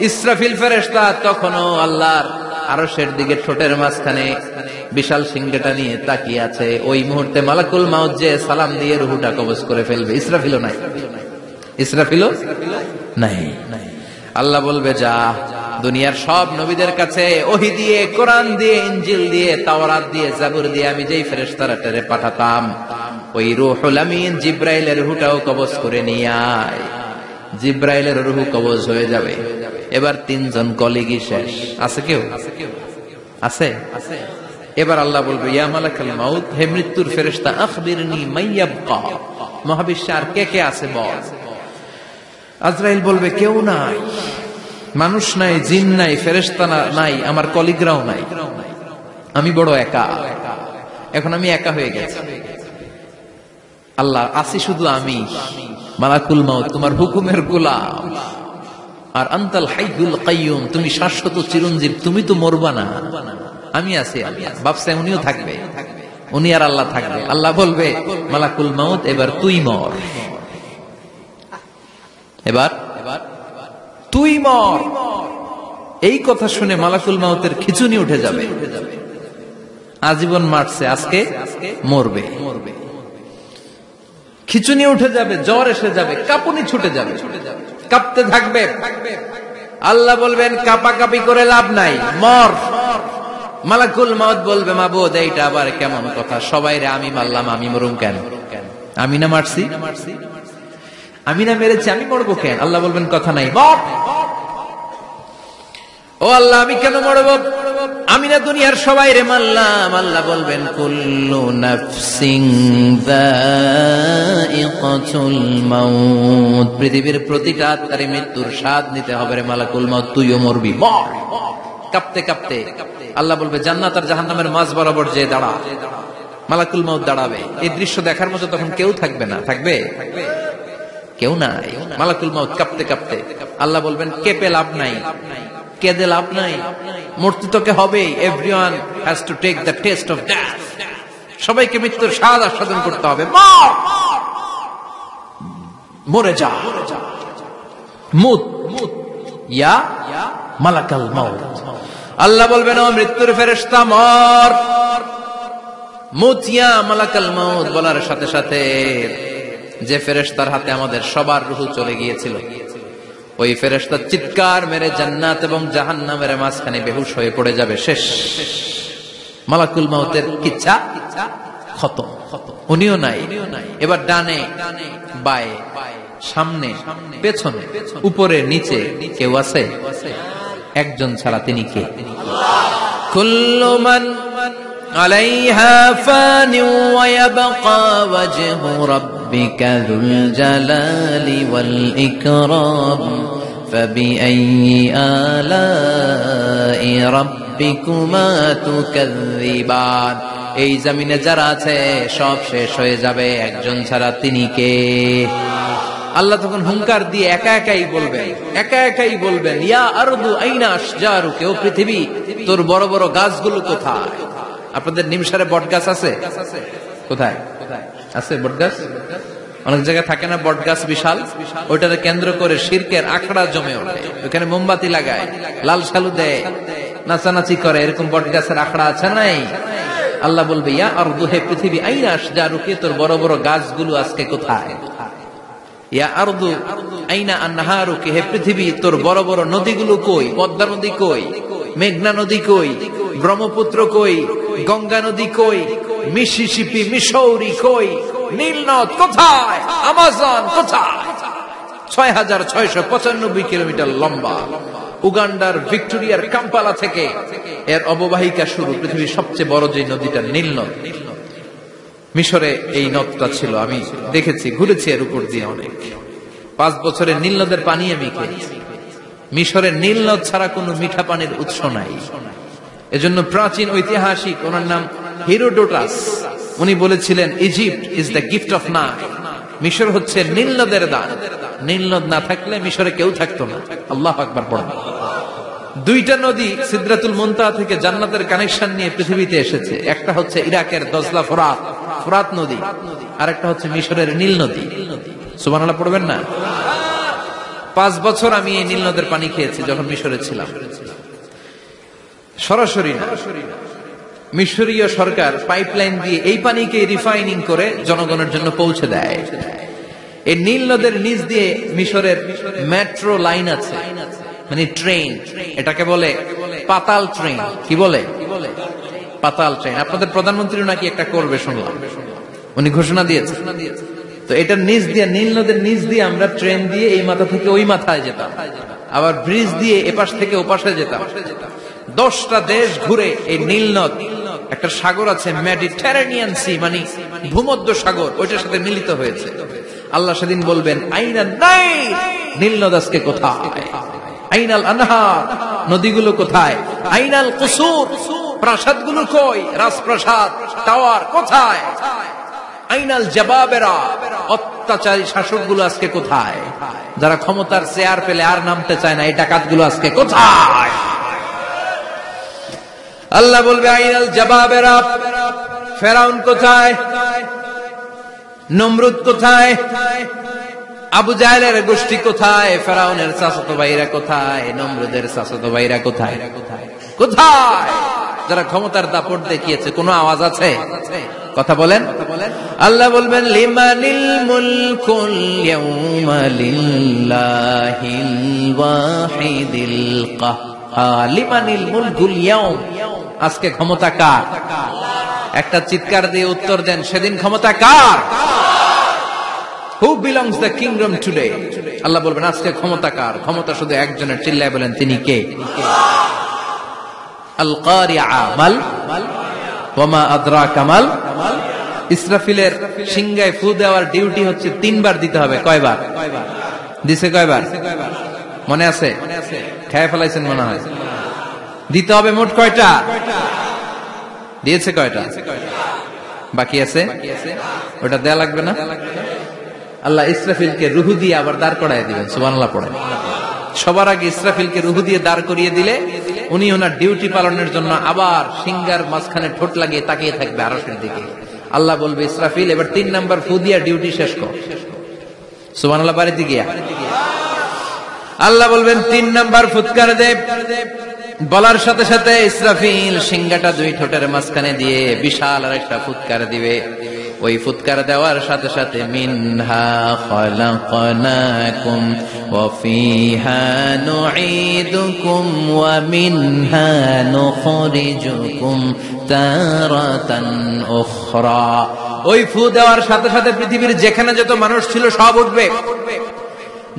ইসরাফিল ফেরেশতা তখনও আল্লাহর আরশের দিকে ঠোঁটের মাঝখানে বিশাল সিংহটা নিয়ে তাকিয়ে আছে। ওই মুহূর্তে মালাকুল মাউত যে সালাম দিয়ে রূহটা কবজ করে ফেলবে। ইসরাফিলও নাই, ইসরাফিলও নাই। আল্লাহ বলবে, যা দুনিয়ার সব নবীদের কাছে ওহী দিয়ে, কোরআন দিয়ে, ইনজিল দিয়ে, তাওরাত দিয়ে, জাবুর দিয়ে আমি যেই ফেরেশতারা টেরে পাঠাতাম, ওই রূহুল আমিন জিব্রাইলের রূহটাও কবজ করে নিয়ে আয়। জিব্রাইলের রূহ কবজ হয়ে যাবে। এবার তিনজন কলিগই শেষ। আছে কেউ? আছে? এবার আল্লাহ বলবে, ইয়া মালাকুল মাউত, হে মৃত্যুর ফেরেশতা, আখবিরনি মাইয়াবকা, মহাবিশ্বে আর কে কে আছে বল। আজরাইল বলবে, কেউ নাই, মানুষ নাই, জিন নাই, ফেরেশতা নাই, আমার কলিগরাও নাই, আমি বড় একা। এখন আমি একা হয়ে গেছি। আল্লাহ, আসি শুধু আমি। মালাকুল মাউত, তোমার হুকুমের গোলাম, আর আনতাল হাইয়ুল কাইয়ুম, তুমি শাশ্বত চিরঞ্জীব, তুমি তো মরবা না, আমি আছি। ভাবছে উনিও থাকবে, উনি আর আল্লাহ থাকবে। আল্লাহ বলবে মালাকুল মাউত এবার তুই মর, এবার তুই মর। এই কথা শুনে মালাকুল মাউতের খিচুনি উঠে যাবে। আজীবন মারছে, আজকে মরবে। খিচুনি উঠে যাবে, জ্বর এসে যাবে, কাঁপুনি ছুটে যাবে, কাঁপতে থাকবে। আল্লাহ বলবেন কাঁপাকাঁপি করে লাভ নাই, মর। মালাকুল মাউত বলবে মাবুদ এইটা আবার কেমন কথা, সবাই রে আমি মারলাম, আমি মরুম কেন? আমি না মারছি, আমি না মেরেছি, আমি মরবো কেন? আল্লাহ বলবেন কথা নাই, মর। ও আল্লাহ আমি কেন মরব? আমি না দুনিয়ার সবাই রে মারলাম। আল্লাহ বলবেন কুল্লু নাফসিন যায়িকাতুল মাউত, পৃথিবীর প্রতিটা আত্মার মৃত্যুর স্বাদ নিতে হবে রে মালাকুল মাউত, তুইও মরবি, মর। কাঁপতে কাঁপতে আল্লাহ বলবে জান্নাত আর জাহান্নামের মাঝ বরাবর যে দাঁড়া। মালাকুল মাউত দাঁড়াবে। এই দৃশ্য দেখার মতো তখন কেউ থাকবে না, থাকবে কেউ নাই। মালাকুল মাউত কাঁপতে কাঁপতে আল্লাহ বলবেন কেঁপে লাভ নাই, কেঁদে লাভ নাই, মরতে তোকে হবে। Everyone has to take the test of death, সবাইকে মৃত্যুর স্বাদ আস্বাদন করতে হবে। মর, মরে যা, মুত ইয়া মালাকাল মাউত। আল্লাহ বলবেন ও মৃত্যুর ফেরেশতা মর, মুত ইয়া মালাকাল মাউত। বলার সাথে সাথে যে ফেরেশতার হাতে আমাদের সবার রূহ চলে গিয়েছিল, ওই ফেরেশতা চিৎকার মেরে জান্নাত এবং জাহান্নামের মাঝখানে বেহুশ হয়ে পড়ে যাবে, শেষ। মালাকুল মাউতের কিচ্ছা খতম, উনিও নাই। এবার ডানে বায়ে সামনে পেছনে উপরে নিচে কেউ আছে? একজন ছাড়া, তিনি কে? কুল্লু মান আলাইহা ফানি ওয়া ইয়াবকা ওয়াজহু রাব্বিকা যুল জালালি ওয়াল ইকরাম ফাবিআইয়ি আলাই রাব্বিকুমা তুকাযযিবান। এই জমিনে যারা আছে সব শেষ হয়ে যাবে, একজন ছাড়া, তিনি কে? আল্লাহ তখন হুঙ্কার দিয়ে একা একাই বলবেন ইয়া আরদু আইনা আশজারুকা, ও পৃথিবী তোর বড় বড় গাছগুলো কোথায়? আপনাদের নিমসারে বট গাছ আছে? কোথায় আছে বট গাছ? অনেক জায়গায় থাকে না বট গাছ বিশাল, ওইটাকে কেন্দ্র করে শিরকের আখড়া জমে ওঠে, ওখানে মোমবাতি লাগায়, লাল সালু দেয়, নাচানাচি করে, এরকম বট গাছের আখড়া আছে নাই? আল্লাহ বলবে ইয়া আরদু, হে পৃথিবী, আইনা আশজারুকা, তোর বড় বড় গাছগুলো আজকে কোথায়? ইয়া আরদু আইনা আনহারুকা, হে পৃথিবী তোর বড় বড় নদীগুলো কই? পদ্মা নদী কই? মেঘনা নদী কই? ব্রহ্মপুত্র কই? গঙ্গা নদী কই? মিসিসিপি, মিসৌরি কই? নীল নদ কোথায়? আমাজন কোথায়? 6695 কিলোমিটার লম্বা, উগান্ডার ভিক্টোরিয়ার কাম্পালা থেকে এর অববাহিকা শুরু। পৃথিবীর সবচেয়ে বড় যে নদীটা নীল নদ, মিশরে এই নদটা ছিল, আমি দেখেছি, ঘুরেছি এর উপর দিয়ে অনেক। 5 বছরের নীল নদের পানি আমি খেয়েছি। মিশরের নীল নদ ছাড়া কোনো মিঠা পানির উৎস নাই। এজন্য প্রাচীন ঐতিহাসিক, ওনার নাম হেরোডোটাস, উনি বলেছিলেন Egypt is the gift of Nile, মিশর হচ্ছে নীল নদের দান। নীল নদ না থাকলে মিশরে কেউ থাকতো না। আল্লাহু আকবার পড়ুন। 2টা নদী সিদরাতুল মুনতাহা থেকে জান্নাতের কানেকশন নিয়ে পৃথিবীতে এসেছে। একটা হচ্ছে ইরাকের দজলা ফোরাত নদী, আর একটা হচ্ছে মিশরের নীল নদী। সুবহানাল্লাহ পড়বেন না? 5 বছর আমি এই নীল নদের পানি খেয়েছি যখন মিশরে ছিলাম। সরাসরি না, মিশরীয় সরকার পাইপলাইন দিয়ে এই পানিকে রিফাইনিং করে জনগণের জন্য পৌঁছে দেয়। এই নীল নদের নিচ দিয়ে মিশরের মেট্রো লাইন আছে, মানে ট্রেন, এটাকে বলে পাতাল ট্রেন। কি বলে? পাতাল ট্রেন। আপনাদের প্রধানমন্ত্রী নাকি একটা করবে শুনলাম, উনি ঘোষণা দিয়েছে। তো এটার নিচ দিয়ে, নীল নদের নিচ দিয়ে আমরা ট্রেন দিয়ে এই মাথা থেকে ওই মাথায় যেতাম, আবার ব্রিজ দিয়ে এপাশ থেকে ওপাশে যেতাম। 10টা দেশ ঘুরে এই নীল নদ, একটা সাগর আছে মেডিটেরেনিয়ান সি, মানে ভূমধ্য সাগর, ওইটার সাথে মিলিত হয়েছে। আল্লাহ সেদিন বলবেন আইনা নাই, নীল নদ আজকে কোথায়? আইনাল আনহার, নদীগুলো কোথায়? আইনাল কুসুর, প্রাসাদগুলো কই? রাজপ্রাসাদ, টাওয়ার কোথায়? আইনাল জাবাবেরা, অত্যাচারী শাসকগুলো আজকে কোথায়? যারা ক্ষমতার চেয়ার পেলে আর নামতে চায় না, এই ডাকাতগুলো আজকে কোথায়? আল্লাহ বলবে আইনাল জাবাবেরা, ফেরাউন কোথায়? নমরুদ কোথায়? আবু জাহেলের গোষ্ঠী কোথায়? ফেরাউনের চাচাতো ভাইরা কোথায়? নমরুদের চাচাতো ভাইরা কোথায়? কোথায়? যারা ক্ষমতার দাপট দেখিয়েছে, কোনো আওয়াজ আছে? কথা বলেন। আল্লাহ বলবেন লিমানিল মুলকুল ইয়াউমা লিল্লাহিল ওয়াহিদিল কাহ্হার। লিমানিল মুলকুল ইয়াউম, আজকে ক্ষমতা কার? একটা চিৎকার দিয়ে উত্তর দেন, সেদিন ক্ষমতা কার? Who belongs the kingdom today? আল্লাহ বলবেন আজকে ক্ষমতা কার? ক্ষমতা শুধু একজনের, চিল্লায় বলেন তিনি কে? আল কারিআ মাল ওয়া মা আদরাকা মাল। ইসরাফিলের সিংহায় ফু দেওয়ার ডিউটি হচ্ছে 3 বার দিতে হবে। কয়বার দিছে? কয়বার মনে আছে? খেয়ে ফেলাইছেন মনে হয়। দিতে হবে মোট কয়টা? দিয়েছে কয়টা? বাকি আছে, ওটা দেয়া লাগবে না? আল্লাহ ইসরাফিলকে রুহু দিয়ে আবার দাঁড় করায় দিবেন। সুবহানাল্লাহ পড়েন। সবার আগে ইসরাফিলকে রুহু দিয়ে দাঁড় করিয়ে দিলে উনি ওনার ডিউটি পালনের জন্য আবার সিংহার মাঝখানে ঠোঁট লাগিয়ে তাকিয়ে থাকবে আরশের দিকে। আল্লাহ বলবে ইসরাফিল এবার 3 নাম্বার ফু দিয়া ডিউটি শেষ কর। সুবহানাল্লাহ বাড়িতে গিয়া আল্লাহ বলবেন 3 নাম্বার ফুৎকার দে। বলার সাথে সাথে ইসরাফিল সিংহাটা 2 ঠোঁটের মাঝখানে দিয়ে বিশাল আরেকটা ফুৎকার দিবে। ওই ফুৎকার দেওয়ার সাথে সাথে মিনহা খালাকনাকুম ওয়া ফিহা নুঈদুকুম ওয়া মিনহা নুখরিজুকুম তারাতান উখরা। ওই ফু দেওয়ার সাথে সাথে পৃথিবীর যেখানে যত মানুষ ছিল সব উঠবে।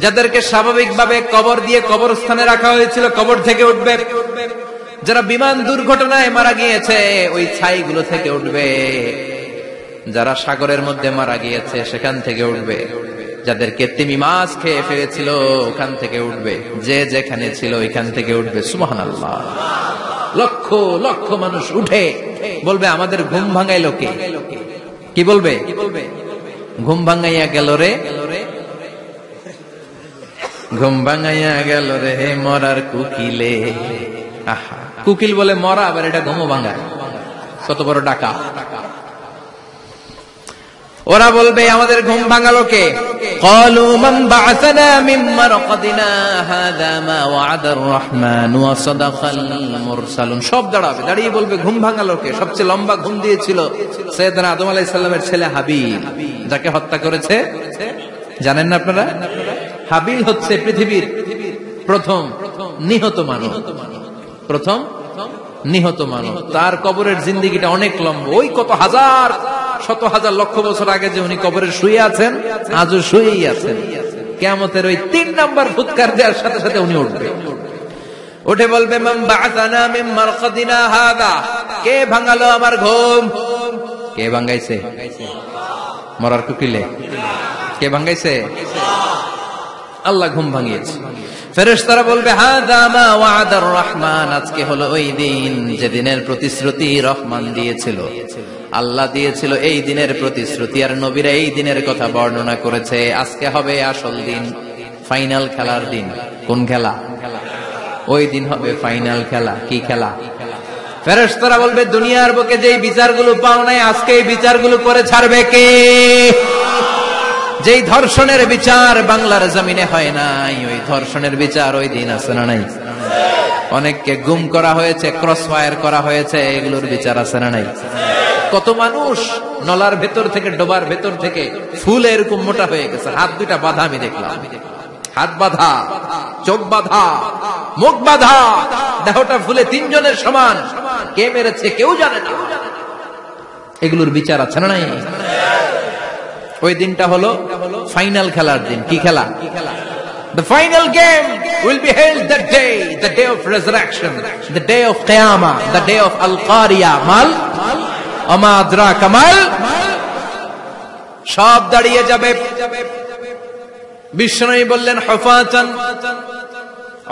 যাদেরকে স্বাভাবিকভাবে কবর দিয়ে কবরস্থানে রাখা হয়েছিল কবর থেকে উঠবে। যারা বিমান দুর্ঘটনায় মারা গিয়েছে ওই ছাইগুলো থেকে উঠবে। যারা সাগরের মধ্যে মারা গিয়েছে সেখান থেকে উঠবে। যাদেরকে তিমি মাছ খেয়ে ফেলেছিল ওখান থেকে উঠবে। যে যেখানে ছিল ওইখান থেকে উঠবে। সুবহানাল্লাহ। লক্ষ লক্ষ মানুষ উঠে বলবে আমাদের ঘুম ভাঙাইলো কে? কি বলবে? ঘুম ভাঙাইয়া গেল রে, ঘুম ভাঙাইয়া গেল রে মরার কুকিলে। আহা, কুকিল বলে মরা, আবার এটা ঘুমো ভাঙায়। কত বড় ডাকা। ওরা বলবে আমাদের ঘুম ভাঙালো কে? ক্বালু মান বা'আসানা মিন মারকাদিনা হাযা মা ওয়া'আদার রহমান ওয়া সাদাকাল মুরসালুন। সব দাঁড়াবে, দাঁড়িয়ে বলবে ঘুম ভাঙালো কে? সবচেয়ে লম্বা ঘুম দিয়েছিল সাইয়েদনা আদম আলাইহিস সালামের ছেলে হাবিল, যাকে হত্যা করেছে। জানেন না আপনারা? হাবিল হচ্ছে পৃথিবীর প্রথম নিহত মানব। প্রথম নিহত মানব। তার কবরের জিন্দেগিটা অনেক লম্বা। ওই কত হাজার শত হাজার লক্ষ বছর আগে যে উনি কবরে শুয়ে আছেন, আজও শুয়েই আছেন। কিয়ামতের ওই 3 নাম্বার ফুৎকার দেওয়ার সাথে সাথে উনি উঠবে। উঠে বলবে মান বা'আসানা মিন মারকাদিনা হাযা। কে ভাঙালো আমার ঘুম? কে ভাঙাইছে? মরার কুকিলে কে ভাঙাইছে? আল্লাহ ঘুম ভাঙিয়েছে। ফেরেশতারা বলবে হাযা মা ওয়া'আদার রহমান। আজকে হলো ওই দিন যে দিনের প্রতিশ্রুতি রহমান দিয়েছিল, আল্লাহ দিয়েছিল। এই দিনের প্রতিশ্রুতি আর নবীরা এই দিনের কথা বর্ণনা করেছে। আজকে হবে আসল দিন, ফাইনাল খেলার দিন। কোন খেলা? ওই দিন হবে ফাইনাল খেলা। কি খেলা? ফেরেশতারা বলবে দুনিয়ার বুকে যেই বিচারগুলো পাও নাই আজকে এই বিচারগুলো করে ছাড়বে কে? যেই ধর্ষণের বিচার বাংলার জমিনে হয় নাই, ওই ধর্ষণের বিচার ওই দিন আছে না নাই? অনেককে গুম করা হয়েছে, ক্রস ফায়ার করা হয়েছে, এগুলোর বিচার আছে না নাই? কত মানুষ নলার ভেতর থেকে, ডোবার ভেতর থেকে ফুলে এরকম মোটা হয়ে গেছে। হাত 2টা বাঁধা আমি দেখলাম। হাত বাঁধা, চোখ বাঁধা, মুখ বাঁধা, দেহটা ফুলে 3 জনের সমান। কে মেরেছে কেউ জানে না। এগুলোর বিচার আছে না নাই? ওই দিনটা হলো ফাইনাল খেলার দিন। কি খেলা? The final game will be held that day, the day of resurrection, the day of Qiyamah, the day of Al-Qari'ah. Mal আমা আদরাকা মাল। সব দাঁড়িয়ে যাবে। বিষ্ণু বললেন হুফাতান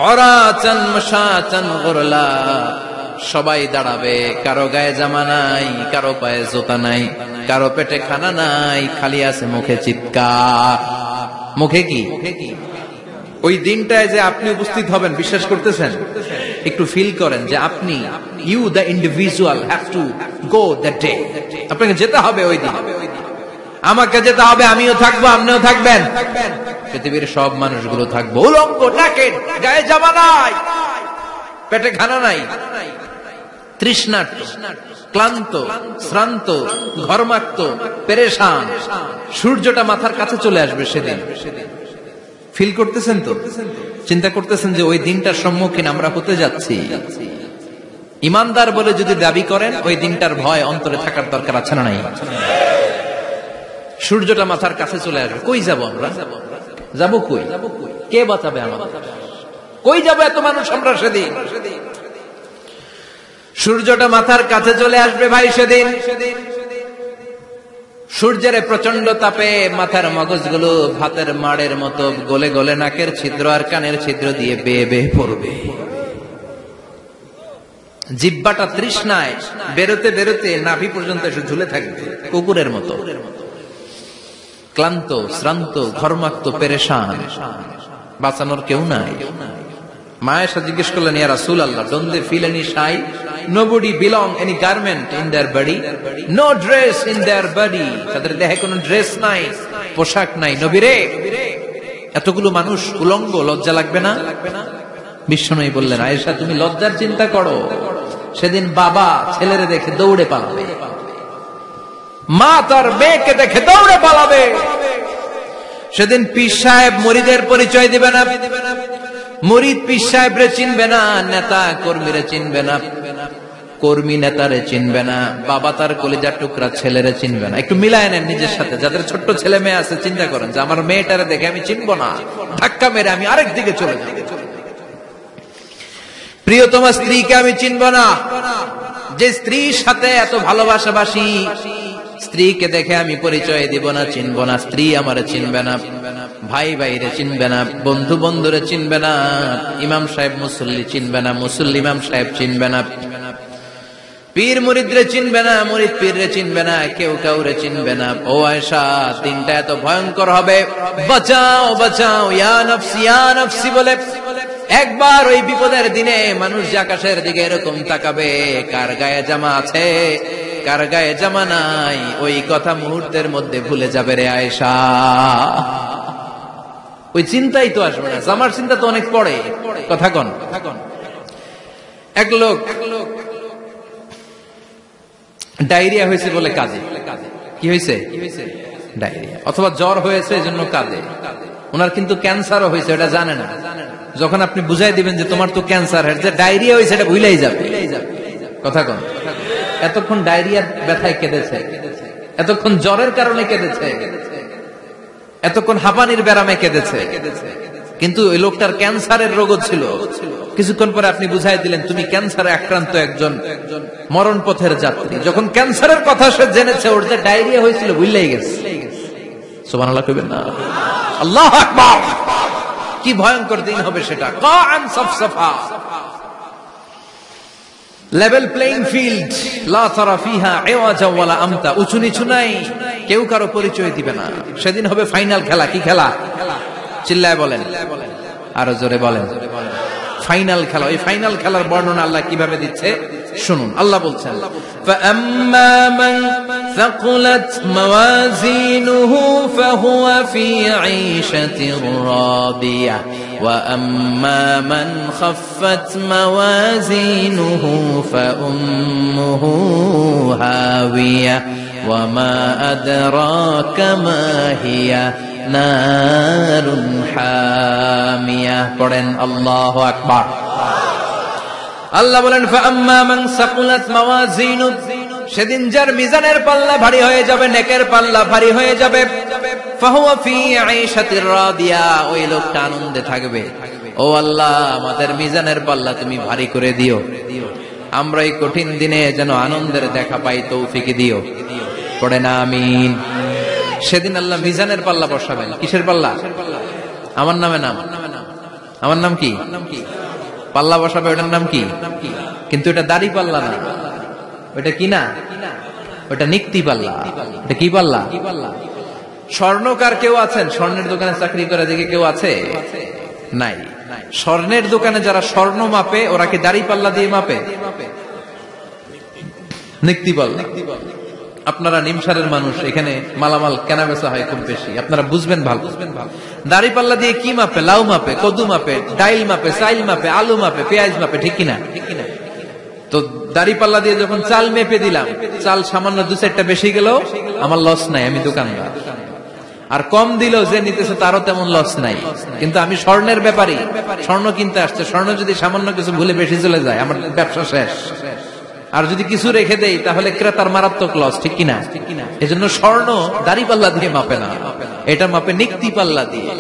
উরাতান মাশাতান গুরলা। সবাই দাঁড়াবে, কারো গায়ে জামা নাই, কারো পায়ে জুতা নাই। কারো পেটে খানা নাই, খালি আছে মুখে চিৎকার। মুখে কি? ওই দিনটায় যে আপনি উপস্থিত হবেন, বিশ্বাস করতেছেন? একটু ফিল করেন যে আপনি, you the individual have to go that day. আপনাকে যেতে হবে ওই দিন, আমাকে যেতে হবে, আমিও থাকবো, আপনিও থাকবেন, পৃথিবীর সব মানুষগুলো থাকবো। উলঙ্গ, নাকেড, গায়ে জামা নাই, পেটে খানা নাই, তৃষ্ণার্ত, ক্লান্ত, শ্রান্ত, ঘর্মাক্ত, পেরেশান। সূর্যটা মাথার কাছে চলে আসবে সেদিন। ফিল করতেছেন তো? চিন্তা করতেছেন যে ওই দিনটার সম্মুখীন আমরা হতে যাচ্ছি। ইমানদার বলে যদি দাবি করেন, ওই দিনটার ভয় অন্তরে থাকার দরকার আছে না নাই? সূর্যটা মাথার কাছে চলে আসবে, কই যাব আমরা? যাবো কই? কে বাঁচাবে আমাদের? কই যাবো এত মানুষ আমরা সেদিন? সূর্যটা মাথার কাছে চলে আসবে ভাই সেদিন। সূর্যের প্রচন্ড তাপে মাথার মগজগুলো ভাতের মাড়ের মতো গলে গলে নাকের ছিদ্র আর কানের ছিদ্র দিয়ে বেয়ে বেয়ে পড়বে। জিহ্বাটা তৃষ্ণায় বেরোতে বেরোতে নাভি পর্যন্ত এসে ঝুলে থাকবে কুকুরের মতো। ক্লান্ত, শ্রান্ত, ঘর্মাক্ত, পেরেশান, বাঁচানোর কেউ নাই। মায়েশা জিজ্ঞেস করলেন, ইয়া রাসূলুল্লাহ, don't they feel any shy? Nobody belong any garment in their body, no dress in their body. তাদের দেহে কোনো ড্রেস নাই, পোশাক নাই। নবী রে, এতগুলো মানুষ উলঙ্গ, লজ্জা লাগবে না? বিশ্বনবী বললেন, আয়েশা তুমি লজ্জার চিন্তা করো, সেদিন বাবা ছেলেরে দেখে দৌড়ে পালাবে, মা তার মেয়েকে দেখে দৌড়ে পালাবে। সেদিন পীর সাহেব মুরিদের পরিচয় দিবে না, মুরিদ পীর সাহেবরে চিনবে না, নেতা কর্মীরে চিনবে না, কর্মী নেতারে চিনবে না, বাবা তার কলিজার টুকরা ছেলেরে চিনবে না। একটু মিলায় নেন নিজের সাথে। যাদের ছোট্ট ছেলে মেয়ে আছে, চিন্তা করেন যে আমার মেয়েটারে দেখে আমি চিনবো না, ধাক্কা মেরে আমি আরেক দিকে চলে যাব। প্রিয়তমা স্ত্রীকে আমি চিনবো না, যে স্ত্রীর সাথে এত ভালোবাসাবাসি, স্ত্রীকে দেখে আমি পরিচয় দিব না, চিনবো না। স্ত্রী আমারে চিনবে না, ভাই ভাইরে চিনবে না, বন্ধু বন্ধুরে চিনবে না, ইমাম সাহেব মুসল্লি চিনবে না, মুসল্লি ইমাম সাহেব চিনবে না, পীর মুরিদরে চিনবে না, মুরিদ পীররে চিনবে না, কেউ কাউরে চিনবে না। ও আয়েশা, দিনটা এত ভয়ঙ্কর হবে, বাঁচাও বাঁচাও, ইয়া নফসি ইয়া নফসি বলে একবার ওই বিপদের দিনে মানুষ যে আকাশের দিকে এরকম তাকাবে, কার গায়ে জামা আছে কার গায়ে জামা নাই, ওই কথা মুহূর্তের মধ্যে ভুলে যাবে রে আয়েশা। ওই চিন্তাই তো আসবে না, জামার চিন্তা তো অনেক পড়ে। কথা কন। এক লোক ডায়রিয়া হয়েছে বলে কাজে, কি হয়েছে? ডায়রিয়া, অথবা জ্বর হয়েছে এজন্য কাজে। ওনার কিন্তু ক্যান্সারও হয়েছে, এটা জানে না। যখন আপনি বুঝাই দিবেন যে তোমার তো ক্যান্সার, যে ডায়রিয়া হয়েছে এটা ভুলেই যাবে। কথা কন। এতক্ষণ ডায়রিয়ার ব্যথায় কেঁদেছে, এতক্ষণ জ্বরের কারণে কেঁদেছে, এতক্ষণ হাঁপানির ব্যারামে কেঁদেছে, কিন্তু ওই লোকটার ক্যান্সারের রোগ ছিল। কিছুক্ষণ পরে আপনি বুঝাই দিলেন তুমি ক্যান্সারে আক্রান্ত একজন মরণ পথের যাত্রী। যখন ক্যান্সারের কথা সে জেনেছে, ওর যে ডায়রিয়া হয়েছিল ভুলেই গেছে। সুবহানাল্লাহ কইবেন না? আল্লাহু আকবার। কি ভয়ঙ্কর দিন হবে সেটা। কাআন সাফসাফা, লেভেল প্লেইং ফিল্ড, লা তারা ফিহা ইওয়াজা ওয়ালা আমতা, উঁচু নিচু নাই, কেউ কারো পরিচয় দিবে না। সেদিন হবে ফাইনাল খেলা। কি খেলা? চিল্লায় বলেন, আরো জোরে বলেন। ফাইনাল খেলা। এই ফাইনাল খেলার বর্ণনা আল্লাহ কিভাবে দিচ্ছে শুনুন। আল্লাহ বলছেন, ফাআম্মা মান সাকুলাত মাওয়াজিনুহু ফাহুয়া ফি ঈশাতির রাদিয়া ওয়া আম্মা মান খাফফাত মাওয়াজিনুহু ফাউম্মুহু হাওিয়া ওয়া মা আদরাকা মা হিয়া নারুন হামিয়া। পড়েন আল্লাহু আকবার। আল্লাহ বলেন, ফাআম্মা মান সাকুলাত মাওয়াজিনু, সেদিন যার মিজানের পাল্লা ভারী হয়ে যাবে, নেকের পাল্লা ভারী হয়ে যাবে, ফাহুয়া ফি ঈশাতির রাদিয়া, ওই লোকটা আনন্দে থাকবে। ও আল্লাহ, আমাদের মিজানের পাল্লা তুমি ভারী করে দিও, আমরা এই কঠিন দিনে যেন আনন্দের দেখা পাই, তৌফিক দিও। পড়েন আমিন। সেদিন আল্লাহ মিজানের পাল্লা বসাবেন। কিসের পাল্লা? আমার নামে নাম। আমার নাম কি? পাল্লা বসাবে, ওটার নাম কি? কিন্তু এটা দাড়ি পাল্লা না। ওটা কি না? ওটা নিক্তি পাল্লা। এটা কি পাল্লা? স্বর্ণকার কেউ আছেন? স্বর্ণের দোকানে চাকরি করে দেখে কেউ আছে? নাই। স্বর্ণের দোকানে যারা স্বর্ণ মাপে ওরা কি দাড়ি পাল্লা দিয়ে মাপে? নিক্তি পাল্লা। আপনারা নিমসারের মানুষ, এখানে মালামাল কেনা বেচা হয় খুব বেশি, আপনারা বুঝবেন ভালো। দাড়ি পাল্লা দিয়ে কি মাপে? লাউ মাপে, কদু মাপে, ডাইল মাপে, চাইল মাপে, আলু মাপে, পেঁয়াজ মাপে, ঠিক কিনা? তো দাড়ি পাল্লা দিয়ে যখন চাল মেপে দিলাম, চাল সামান্য 2-4টা বেশি গেল, আমার লস নাই, আমি দোকানদার। আর কম দিল যে নিতেছে তারও তেমন লস নাই। কিন্তু আমি স্বর্ণের ব্যাপারী, স্বর্ণ কিনতে আসছে, স্বর্ণ যদি সামান্য কিছু ভুলে বেশি চলে যায় আমার ব্যবসা শেষ। আর যদি কিছু রেখে দেই তাহলে ক্রেতার মারাত্মক লস, ঠিক কিনা? এজন্য স্বর্ণ দাড়ি পাল্লা দিয়ে মাপে না, এটা মাপে নিক্তি পাল্লা দিয়ে।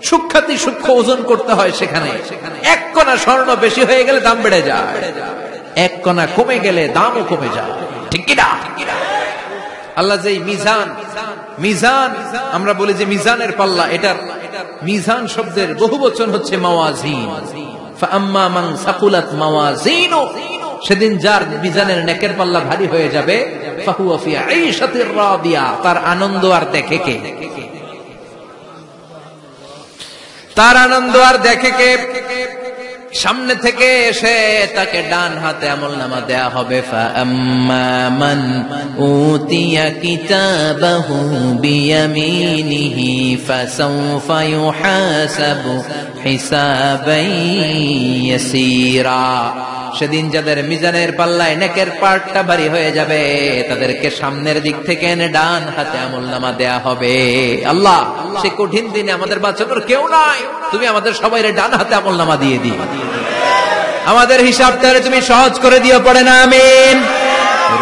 সূক্ষ্মাতি সূক্ষ্ম ওজন করতে হয় সেখানে। 1 কণা স্বর্ণ বেশি হয়ে গেলে দাম বেড়ে যায়, 1 কণা কমে গেলে দামও কমে যায়, ঠিক কিনা? আল্লাহ যে মিজান, মিজান আমরা বলি যে মিজানের পাল্লা, এটার মিজান শব্দের বহুবচন হচ্ছে মাওয়াজিন। ফাআম্মা মান সাকুলাত মাওয়াজিনু, সেদিন যার মিজানের নেকের পাল্লা ভারী হয়ে যাবে, ফাহুয়া ফি আইশাতির রাদিয়া, তার আনন্দ আর দেখে কে? তার আনন্দ আর দেখে কে? সামনে থেকে এসে তাকে ডান হাতে আমলনামা দেয়া হবে। ফাআম্মা মান উতিয়া কিতাবাহু বিয়ামিনিহি ফাসাউফা ইউহাসাবু হিসাবান ইয়াসীরা, সেদিন যাদের মিজানের পাল্লায় নেকের পার্টটা ভারী হয়ে যাবে তাদেরকে সামনের দিক থেকে এনে ডান হাতে আমলনামা দেয়া হবে। আল্লাহ, সে কঠিন দিনে আমাদের বাঁচানোর কেউ নাই, তুমি আমাদের সবাই ডান হাতে আমলনামা দিয়ে দিও, আমাদের হিসাবটা তুমি সহজ করে দিও, পড়ে না আমিন।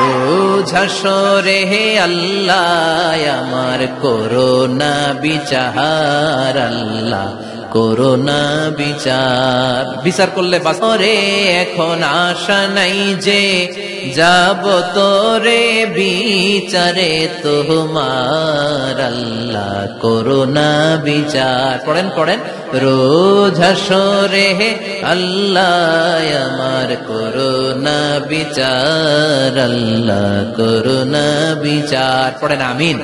রোজ হাসরে হে আল্লাহ আমার করোনা বিচার, আল্লাহ করোনা বিচার, বিচার করলে বাসরে এখন আশা নাই যে যাব তোরে বিচারে তোমার, আল্লাহ করোনা বিচার। পড়েন পড়েন, রোজ হাসরে হে আল্লাহ আমার করোনা বিচার, আল্লাহ করোনা বিচার। পড়েন আমিন।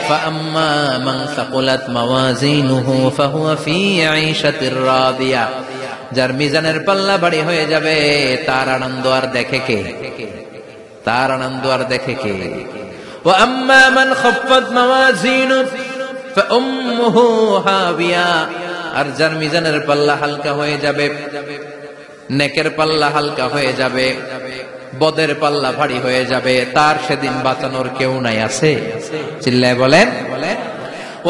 فأما من ثقلت موازينه فهو في عيشة راضية, যার মিজানের পাল্লা ভারী হয়ে যাবে তার আনন্দ আর দেখে কে? তার আনন্দ আর দেখে কে? وأما من خفت موازينه فأمه هاوية, আর যার মিজানের পাল্লা হালকা হয়ে যাবে, নেকের পাল্লা হালকা হয়ে যাবে, বদের পাল্লা ভারী হয়ে যাবে, তার সেদিন বাঁচানোর কেউ নাই। আছে? চিল্লায় বলেন।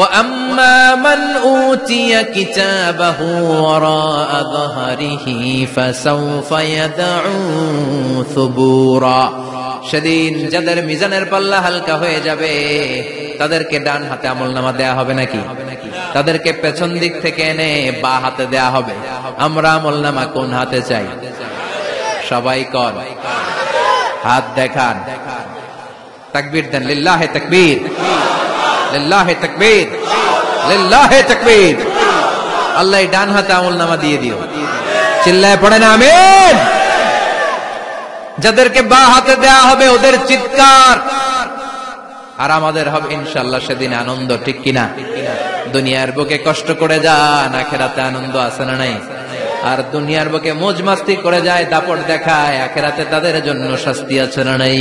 وَأَمَّا مَنْ أُوتِيَ كِتَابَهُ وَرَاءَ ظَهْرِهِ فَسَوْفَ يَدْعُو ثُبُورًا, সেদিন যাদের মিজানের পাল্লা হালকা হয়ে যাবে তাদেরকে ডান হাতে আমলনামা দেয়া হবে নাকি? তাদেরকে পেছন দিক থেকে এনে বা হাতে দেয়া হবে। আমরা আমলনামা কোন হাতে চাই? সবাই কর, হাত দেখান, তাকবীর দেন, লিল্লাহে তাকবীর, লিল্লাহে তাকবীর, লিল্লাহে তাকবীর। আল্লাহ ডান হাতে আমলনামা দিয়ে দিও, চিল্লায় পড়েন আমিন। যাদেরকে বা হাতে দেয়া হবে ওদের চিৎকার, আর আমাদের হবে ইনশাআল্লাহ সেদিন আনন্দ, ঠিক কিনা? দুনিয়ার বুকে কষ্ট করে যান, আখিরাতে আনন্দ আছে না নাই? আর দুনিয়ার বুকে মौज মাস্তি করে যায়, দাপট দেখায়, আখিরাতে তাদের জন্য শাস্তি আছে না নাই?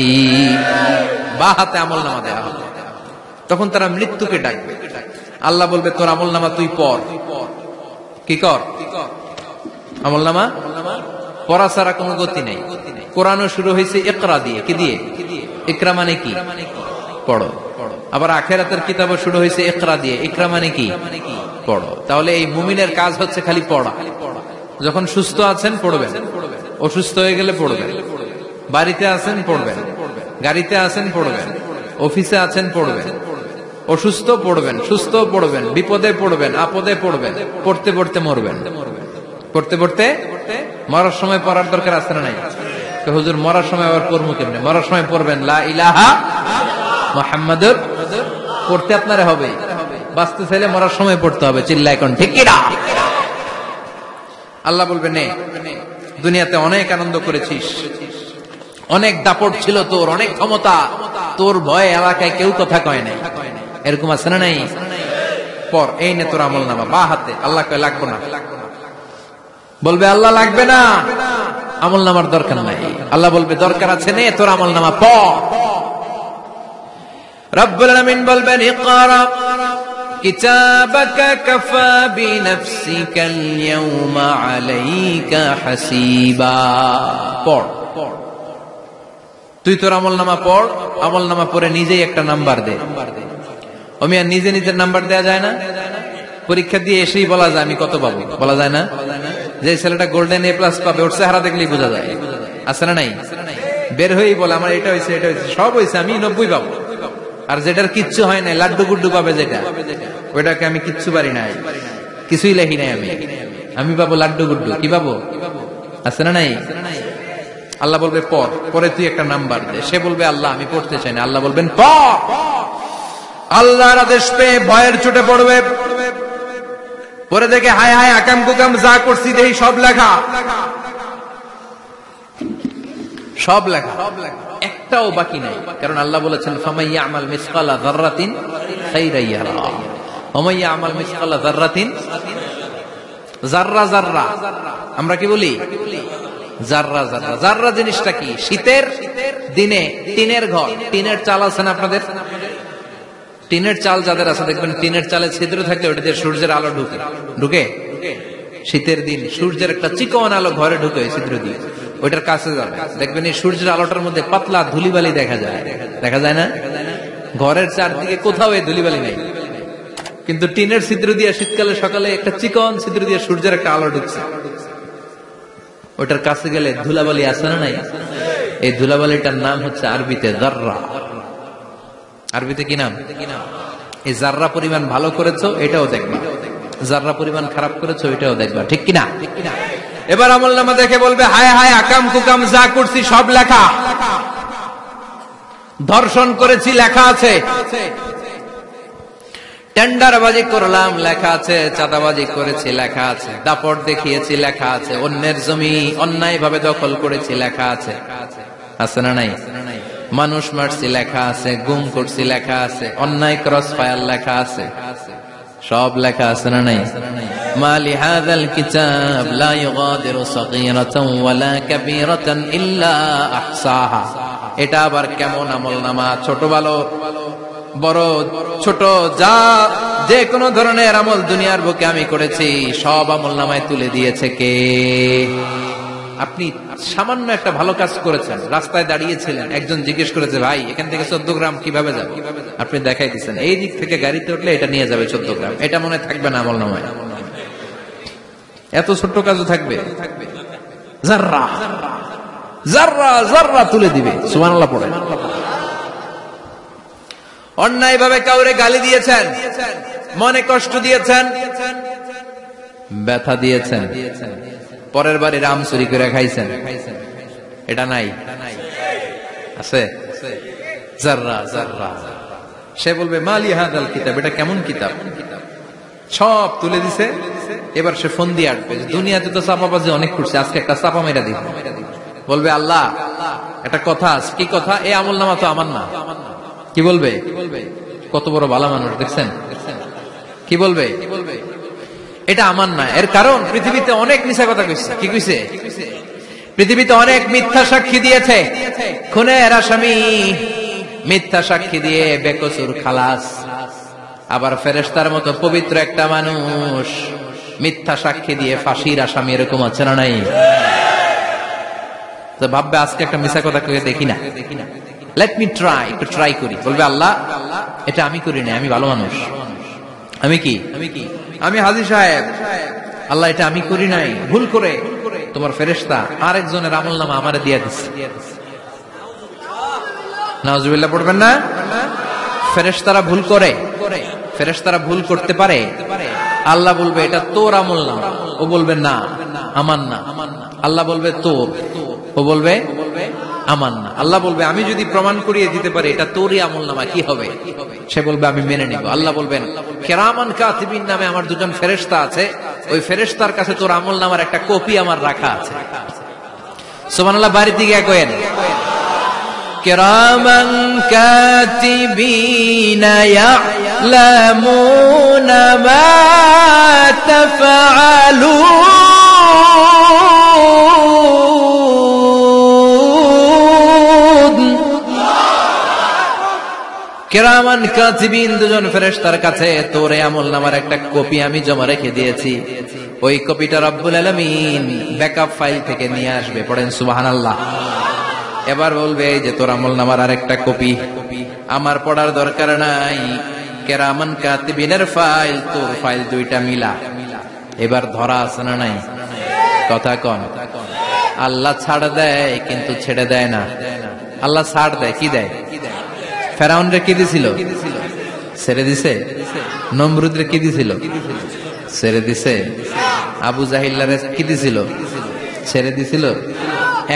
বা হাতে আমলনামা দেয়া হবে, তখন তারা মৃত্যুকে ডাকবে। আল্লাহ বলবে তোর আমলনামা তুই পড়। কি কর? আমলনামা পড়া ছাড়া কোনো গতি নেই। কোরআনও শুরু হয়েছে ইকরা দিয়ে। কি দিয়ে? ইকরা মানে কি? পড়ো। আবার আখিরাতের কিতাবও শুরু হয়েছে ইকরা দিয়ে। ইকরা মানে কি? পড়ো। তাহলে এই মুমিনের কাজ হচ্ছে খালি পড়া। যখন সুস্থ আছেন পড়বেন, অসুস্থ হয়ে গেলে পড়বেন, বাড়িতে আছেন পড়বেন, গাড়িতে আছেন পড়বেন, অফিসে আছেন পড়বেন, অসুস্থ পড়বেন, সুস্থ পড়বেন, বিপদে পড়বেন, আপদে পড়বেন, পড়তে পড়তে মরবেন। পড়তে পড়তে মরার সময় পড়ার দরকার আছে না নাই? হুজুর মরার সময় আবার পড়বো কেমনে? মরার সময় পড়বেন লা ইলাহা মুহাম্মাদুর, পড়তে আপনারে হবে। বাঁচতে চাইলে মরার সময় পড়তে হবে। চিল্লায় কোন ঠিক কিনা? আল্লাহ বলবে নে, দুনিয়াতে অনেক আনন্দ করেছিস, অনেক দাপট ছিল তোর, অনেক ক্ষমতা, তোর ভয়ে এলাকায় কেউ কথা কয় নাই, এরকম আছে না নাই? পর এই নে তোর আমল নামা, বা হাতে। আল্লাহ কয় লাগবে না। বলবে আল্লাহ লাগবে না, আমল নামার দরকার নাই। আল্লাহ বলবে দরকার আছে, নে তোর আমল নামা পড়। রব্বুল আলামিন বলবেন ইকরা কিতাবাকা কাফা বিনাফসিকাল ইয়াওমা আলাইকা হাসিবা। পড়, তুই তোর আমল নামা পড়। আমল নামা পড়ে নিজেই একটা নাম্বার দে। ওমিয়া নিজে নিজের নাম্বার দেয়া যায় না? পরীক্ষা দিয়ে এসেই বলা যায় আমি কত পাবো, বলা যায় না? যে ছেলেটা গোল্ডেন A+ পাবে ওর চেহারা দেখলেই বোঝা যায়, আছে না নাই? বের হয়েই বলে আমার এটা হয়েছে, এটা হয়েছে, সব হয়েছে, আমি 90 পাবো। আর যেটার কিচ্ছু হয় নাই, লাড্ডু গুড্ডু পাবে যেটা, ওইটাকে আমি কিচ্ছু পারি নাই, কিছুই লেখি নাই, আমি পাবো লাড্ডু গুড্ডু। কি পাবো? আছে না নাই? আল্লাহ বলবে পড়, পরে তুই একটা নাম্বার দে। সে বলবে আল্লাহ আমি পড়তে চাই না। আল্লাহ বলবেন পড়। আল্লাহর আদেশ পেয়ে ভয়ের চোটে পড়বে, পরে দেখে হায় হায় আকাম কুকাম যা করছি দেখি সব লেখা, সব লেখা, একটাও বাকি নাই। কারণ আল্লাহ বলেছেন ফামাইয়া আমাল মিসকালা যাররাতিন খাইরান ইয়ারা ওমাইয়া আমাল মিসকালা যাররাতিন, জাররা জাররা আমরা কি বলি? জাররা জাররা। জাররা জিনিসটা কি? শীতের দিনে টিনের ঘর, টিনের চাল আছে না আপনাদের? টিনের চাল যাদের আছে দেখবেন টিনের চালে ছিদ্র থাকলে ওটা দিয়ে সূর্যের আলো ঢুকে, ঢুকে শীতের দিন সূর্যের একটা চিকন আলো ঘরে ঢুকে ছিদ্র দিয়ে, ওইটার কাছে যাবে দেখবেন এই সূর্যের আলোটার মধ্যে পাতলা ধুলিবালি দেখা যায়, দেখা যায় না? ঘরের চারদিকে কোথাও এই ধুলিবালি নেই, কিন্তু টিনের ছিদ্র দিয়ে শীতকালে সকালে একটা চিকন ছিদ্র দিয়ে সূর্যের একটা আলো ঢুকছে, ওইটার কাছে গেলে ধুলাবালি আছে না নাই? এই ধুলাবালিটার নাম হচ্ছে আরবিতে যাররা। আরবিতে কি নাম? এই যাররা পরিমাণ ভালো করেছো এটাও দেখবা, যাররা পরিমাণ খারাপ করেছো এটাও দেখবা, ঠিক কিনা? এবার আমলনামা দেখে বলবে হায় হায় আকাম কুকাম যা করছি সব লেখা, ধর্ষণ করেছি লেখা আছে, টেন্ডারবাজি করলাম লেখা আছে, চাঁদাবাজি করেছি লেখা আছে, দাপট দেখিয়েছি লেখা আছে, অন্যের জমি অন্যায় ভাবে দখল করেছি লেখা আছে, আছে না নাই? মানুষ মারছি লেখা আছে, গুম করছি লেখা আছে, অন্যায় ক্রস ফায়ার লেখা আছে, সব লেখা আছে না নাই? মালি হাযাল কিতাব লা ইউগাদিরু সাগীরাতান ওয়ালা কাবীরাতান ইল্লা আহসাহা। এটা আবার কেমন আমলনামা? ছোট ভালো বড় ছোট যা যে কোনো ধরনের আমল দুনিয়ার বুকে আমি করেছি সব আমলনামায় তুলে দিয়েছে কে? আপনি সামান্য একটা ভালো কাজ করেছেন, রাস্তায় দাঁড়িয়েছিলেন, একজন জিজ্ঞেস করেছে ভাই এখান থেকে 14 গ্রাম কিভাবে যাবে, আপনি দেখাই দিচ্ছেন এই দিক থেকে গাড়িতে উঠলে এটা নিয়ে যাবে 14 গ্রাম, এটা মনে থাকবে না আমলনামায়? এত ছোট্ট কাজও থাকবে? যাররা যাররা যাররা তুলে দিবে। সুবহানাল্লাহ পড়ে। অন্যায় ভাবে কাউরে গালি দিয়েছেন, মনে কষ্ট দিয়েছেন, ব্যথা দিয়েছেন, পরের বাড়ি রাম চুরি করে খাইছেন, এটা নাই? আছে? যাররা যাররা। সে বলবে মালি হাযাল কিতাব, এটা কেমন কিতাব? সব তুলে দিছে। এবার সে ফোন দিয়ে আটবে, দুনিয়াতে তো চাপাবাজি অনেক করছে, আজকে একটা চাপা মেরা দিব। বলবে আল্লাহ একটা কথা আছে। কি কথা? এই আমলনামা তো আমার না। কি বলবে? কত বড় ভালো মানুষ দেখছেন? কি বলবে? এটা আমার না। এর কারণ পৃথিবীতে অনেক মিথ্যা কথা কইছে। কি কইছে? পৃথিবীতে অনেক মিথ্যা সাক্ষী দিয়েছে, খুনের আসামি মিথ্যা সাক্ষী দিয়ে বেকসুর খালাস। আবার ফেরেশতার মতো পবিত্র একটা মানুষ মিথ্যা সাক্ষী দিয়ে ফাঁসির আসামি, এরকম আছে না নাই? তো ভাববে আজকে একটা মিথ্যা কথা কয়ে দেখি না, লেট মি ট্রাই, একটু ট্রাই করি। বলবে আল্লাহ এটা আমি করি না, আমি ভালো মানুষ, আমি কি আমি হাজী সাহেব, আল্লাহ এটা আমি করি নাই, ভুল করে তোমার ফেরেশতা আরেকজনের আমলনামা আমারে দিয়ে দিচ্ছে। নাউজুবিল্লাহ পড়বেন না? ফেরেশতারা ভুল করে, ফেরেশতারা ভুল করতে পারে। আল্লাহ বলবে এটা তোর আমলনামা, ও বলবে না আমার না। আল্লাহ বলবে তোর, ও বলবে আমার না। আল্লাহ বলবে আমি যদি প্রমাণ করিয়ে দিতে পারি এটা তোরই আমলনামা, কি হবে? সে বলবে আমি মেনে নিব। আল্লাহ বলবেন কিরামান কাতিবিন নামে আমার দুজন ফেরেশতা আছে, ওই ফেরেশতার কাছে তোর আমলনামার একটা কপি আমার রাখা আছে। সুবহানাল্লাহ। বাড়ির দিকে কয়েন কিরামান কাতিবিনা ইয়ালামুনা মা তাফআলুন। কিরামান কাতিবিন, দুজন ফেরেশতার কাছে তোর আমলনামার একটা কপি আমি জমা রেখে দিয়েছি। ওই কপিটা রব্বুল আলামিন ব্যাকআপ ফাইল থেকে নিয়ে আসবে। পড়েন সুবহানাল্লাহ। এবার বলবে এই যে তোর আমলনামার আরেকটা কপি, আমার পড়ার দরকার নাই। কিরামান কাতিবিনের ফাইল তোর ফাইল দুইটা মিলা। এবার ধরা আছে না নাই? কথা কন। আল্লাহ ছাড় দেয় কিন্তু ছেড়ে দেয় না। আল্লাহ ছাড় দেয়, কি দেয়? ফেরাউনরে কি দিছিল? ছেড়ে দিছে। নমরুদরে কি দিছিল? ছেড়ে দিছে। আবু জাহিল্লারে কি দিছিল? ছেড়ে দিছিল।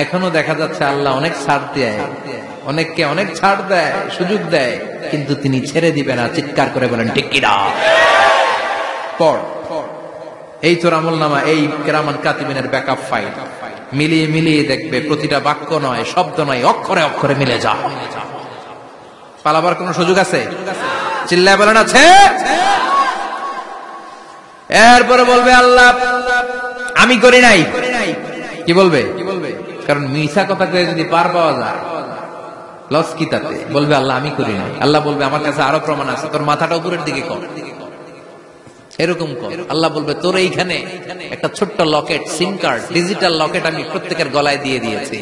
এখনো দেখা যাচ্ছে আল্লাহ অনেক ছাড় দেয়, অনেককে অনেক ছাড় দেয়, সুযোগ দেয়, কিন্তু তিনি ছেড়ে দিবে না। চিৎকার করে বলেন ঠিক কিনা? পড়, এই তোর আমলনামা, এই কিরামান কাতিবিনের ব্যাকআপ ফাইল মিলিয়ে মিলিয়ে দেখবে প্রতিটা বাক্য নয়, শব্দ নয়, অক্ষরে অক্ষরে মিলে যা। পালাবার কোন সুযোগ আছে? চিল্লায় বলেন আছে। এরপরে বলবে আল্লাহ আমি করি নাই। কি বলবে? কারণ মিছা কথা কয়ে যদি পার পাওয়া যায় লস কি তাতে? বলবে আল্লাহ আমি করি নাই। আল্লাহ বলবে আমার কাছে আরো প্রমাণ আছে, তোর মাথাটা উপরের দিকে কর, এরকম কর। আল্লাহ বলবে তোর এইখানে একটা ছোট্ট লকেট, সিম কার্ড, ডিজিটাল লকেট আমি প্রত্যেকের গলায় দিয়ে দিয়েছি।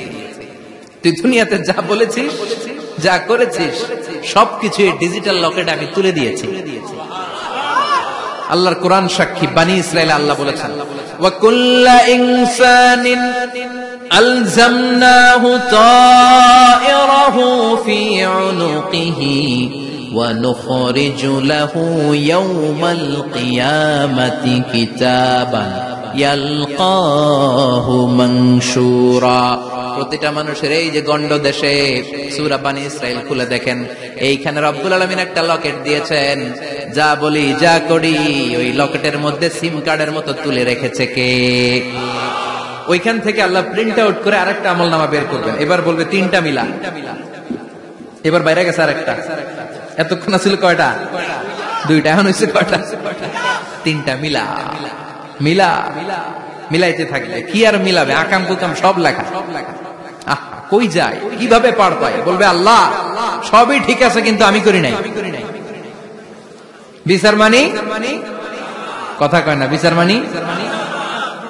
তুই দুনিয়াতে যা বলেছিস, যা করেছিস, সবকিছু এই ডিজিটাল লকেট আমি তুলে দিয়েছি। আল্লাহর কোরআন সাক্ষী। বানি ইসরাইল আল্লাহ বলেছেন ওয়া কুল্লা ইনসানিন আলজামনাহু তায়রাহু ফি উনুকিহি ওয়া নুখরিজু লাহু ইয়াওমাল কিয়ামাতি কিতাবান ইয়ালকাহু মানশুরা। প্রতিটা মানুষের এই যে গন্ড দেশে সূরা বানি ইসরাইল খুলে দেখেন, এইখানে রব্বুল আলামিন একটা লকেট দিয়েছেন। যা বলি যা করি ওই লকেটের মধ্যে সিম কার্ডের মতো তুলে রেখেছে কে? ওইখান থেকে আল্লাহ প্রিন্ট আউট করে আরেকটা আমলনামা বের করবেন। এবার বলবে তিনটা মিলা। এবার বাইরে গেছে আরেকটা। এতক্ষণ ছিল কয়টা? দুইটা। এখন হয়েছে কয়টা? তিনটা। মিলা মিলা মিলাইতে থাকলে কি আর মিলাবে? আকাম কুকাম সব লেখা। কই যায়, কিভাবে পার পায়? বলবে আল্লাহ সবই ঠিক আছে কিন্তু আমি করি নাই। বিচার মানি কথা কয় না। বিচার মানি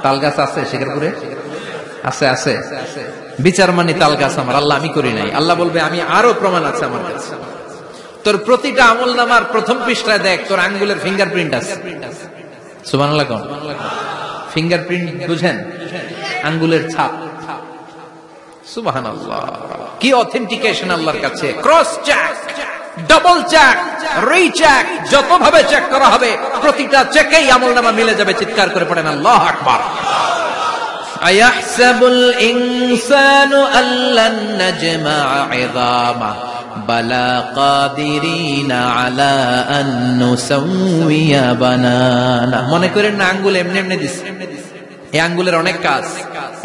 তাল গাছ আছে শেখরপুরে? আছে আছে। বিচার মানি তাল গাছ আমার। আল্লাহ আমি করি নাই। আল্লাহ বলবে আমি আরো প্রমাণ আছে আমার কাছে। তোর প্রতিটা আমলনামার প্রথম পৃষ্ঠায় দেখ তোর আঙ্গুলের ফিঙ্গারপ্রিন্ট আছে। সুবহানাল্লাহ কোন? ফিঙ্গারপ্রিন্ট বুঝেন? আঙ্গুলের ছাপ। সুবহানাল্লাহ, কি অথেন্টিকেশন আল্লাহর কাছে। Cross check, double check, recheck, যত ভাবে চেক করা হবে প্রতিটা চেকেই আমলনামা মিলে যাবে। চিৎকার করে পড়েন আল্লাহু আকবার। আয়াহসাবুল ইনসানু আল্লান নাজমা'a 'ইযামা বালা কাদিরিনা আলা আন নুসাউইয়া বানানা। মনে করেন না আঙ্গুল এমনি এমনি দিছে। এই আঙ্গুলের অনেক কাজ।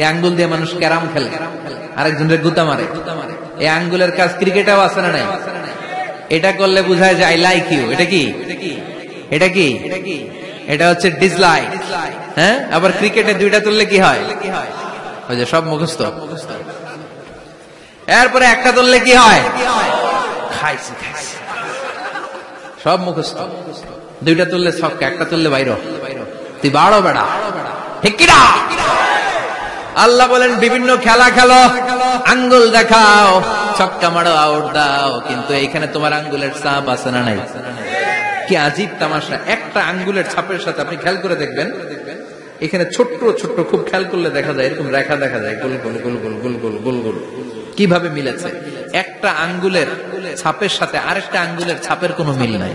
এই আঙ্গুল দিয়ে মানুষ ক্যারাম খেলে, আরেকজনের গুতা মারে। এই আঙ্গুলের কাজ ক্রিকেটেও আছে না নাই? এটা করলে বোঝায় যে আই লাইক ইউ। এটা কি? এটা কি? এটা হচ্ছে ডিসলাইক। হ্যাঁ, আবার ক্রিকেটে দুইটা তুললে কি হয়? ওই যে সব মুখস্থ। এরপরে একটা তুললে কি হয়? খাইছি খাইছি, সব মুখস্থ। দুইটা তুললে ছক্কা, একটা তুললে বাইরে। তুই বাড়ো বেড়া, ঠিক কিনা? আল্লাহ বলেন বিভিন্ন খেলা খেলো, আঙ্গুল দেখাও, ছক্কা মারো, আউট দাও, কিন্তু এইখানে তোমার আঙ্গুলের ছাপ আছে না নাই? কি আজীব তামাশা। একটা আঙ্গুলের ছাপের সাথে আপনি খেয়াল করে দেখবেন, এখানে ছোট্ট ছোট্ট খুব খেয়াল করলে দেখা যায় এরকম রেখা দেখা যায়, গোল গোল গোল গোল গোল গোল গোল গোল। কিভাবে মিলেছে? একটা আঙ্গুলের ছাপের সাথে আরেকটা আঙ্গুলের ছাপের কোনো মিল নাই।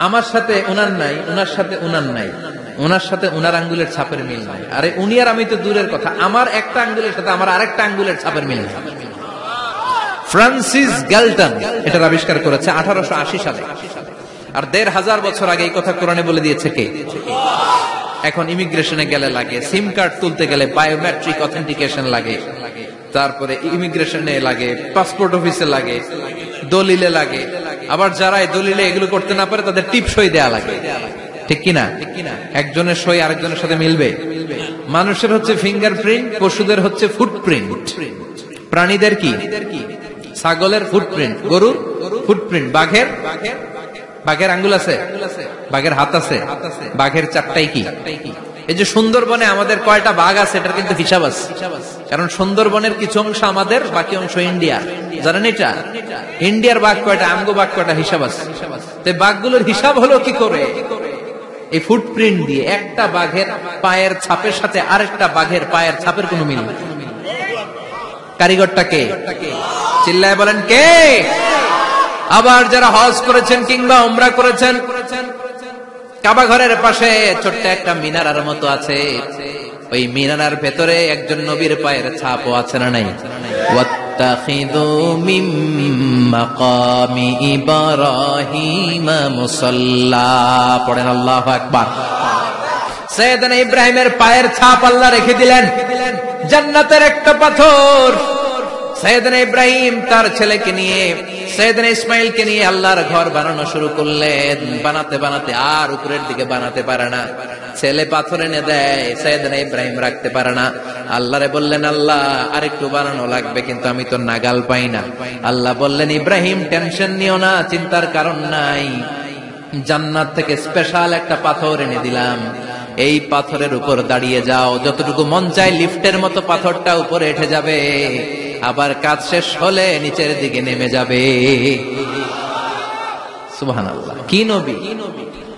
আমার সাথে উনার নাই, উনার সাথে উনার নাই, ওনার সাথে উনার আঙ্গুলের ছাপের মিল নাই। আরে উনি আর আমি তো দূরের কথা, আমার একটা আঙ্গুলের সাথে আমার আরেকটা আঙ্গুলের ছাপের মিল নাই। ফ্রান্সিস গ্যালটন এটা আবিষ্কার করেছে 1880 সালে। আর 1500 বছর আগে এই কথা কোরআনে বলে দিয়েছে কে? এখন ইমিগ্রেশনে গেলে লাগে, সিম কার্ড তুলতে গেলে বায়োমেট্রিক অথেন্টিকেশন লাগে, তারপরে ইমিগ্রেশনে লাগে, পাসপোর্ট অফিসে লাগে, দলিলে লাগে, আবার যারা এই দলিলে এগুলো করতে না পারে তাদের টিপ সই দেয়া লাগে, ঠিক কিনা? একজনের সই আরেকজনের সাথে মিলবে? মানুষের হচ্ছে ফিঙ্গারপ্রিন্ট, পশুদের হচ্ছে ফুটপ্রিন্ট, প্রাণীদের কি? ছাগলের ফুটপ্রিন্ট, গরুর ফুটপ্রিন্ট, বাঘের আঙ্গুল আছে, বাঘের হাত আছে, বাঘের চারটাই কি? এই যে সুন্দরবনে আমাদের কয়টা বাঘ আছে এটার কিন্তু হিসাব আছে, কারণ সুন্দরবনের কিছু অংশ আমাদের, বাকি অংশ ইন্ডিয়া। জানেন এটা? ইন্ডিয়ার বাঘ কয়টা, আমগো বাঘ কয়টা, হিসাব আছে। বাঘগুলোর হিসাব হলো কি করে? এই ফুটপ্রিন্ট দিয়ে। একটা বাঘের পায়ের ছাপের সাথে আরেকটা বাঘের পায়ের ছাপের কোনো মিল নেই। কারিগরটা কে? চিল্লায় বলেন কে? আবার যারা হজ করেছেন কিংবা উমরা করেছেন, কাবা ঘরের পাশে ছোট্ট একটা মিনারার মতো আছে, ওই মিনারার ভেতরে একজন নবীর পায়ের ছাপও আছে না নাই? ওয়াত্তাখিযু মিন মাকামি ইব্রাহিম মুসাল্লা, পড়েন আল্লাহু আকবার। সাইয়েদনা ইব্রাহিমের পায়ের ছাপ আল্লাহ রেখে দিলেন জান্নাতের একটা পাথর। সাইয়েদনা ইব্রাহিম তার ছেলেকে নিয়ে, সাইয়েদনা ইসমাইলকে নিয়ে আল্লাহর ঘর বানানো শুরু করলেন। বানাতে বানাতে আর উপরের দিকে বানাতে পারে না, ছেলে পাথর এনে দেয়, সাইয়েদনা ইব্রাহিম রাখতে পারে না। আল্লাহরে বললেন, আল্লাহ আরেকটু বানানো লাগবে, কিন্তু আমি তো নাগাল পাই না। আল্লাহ বললেন, ইব্রাহিম টেনশন নিও না, চিন্তার কারণ নাই, জান্নাত থেকে স্পেশাল একটা পাথর এনে দিলাম, এই পাথরের উপর দাঁড়িয়ে যাও, যতটুকু মন চায় লিফটের মতো পাথরটা উপরে উঠে যাবে, আবার কাজ শেষ হলে নিচের দিকে নেমে যাবে। সুবহানাল্লাহ। কি নবী!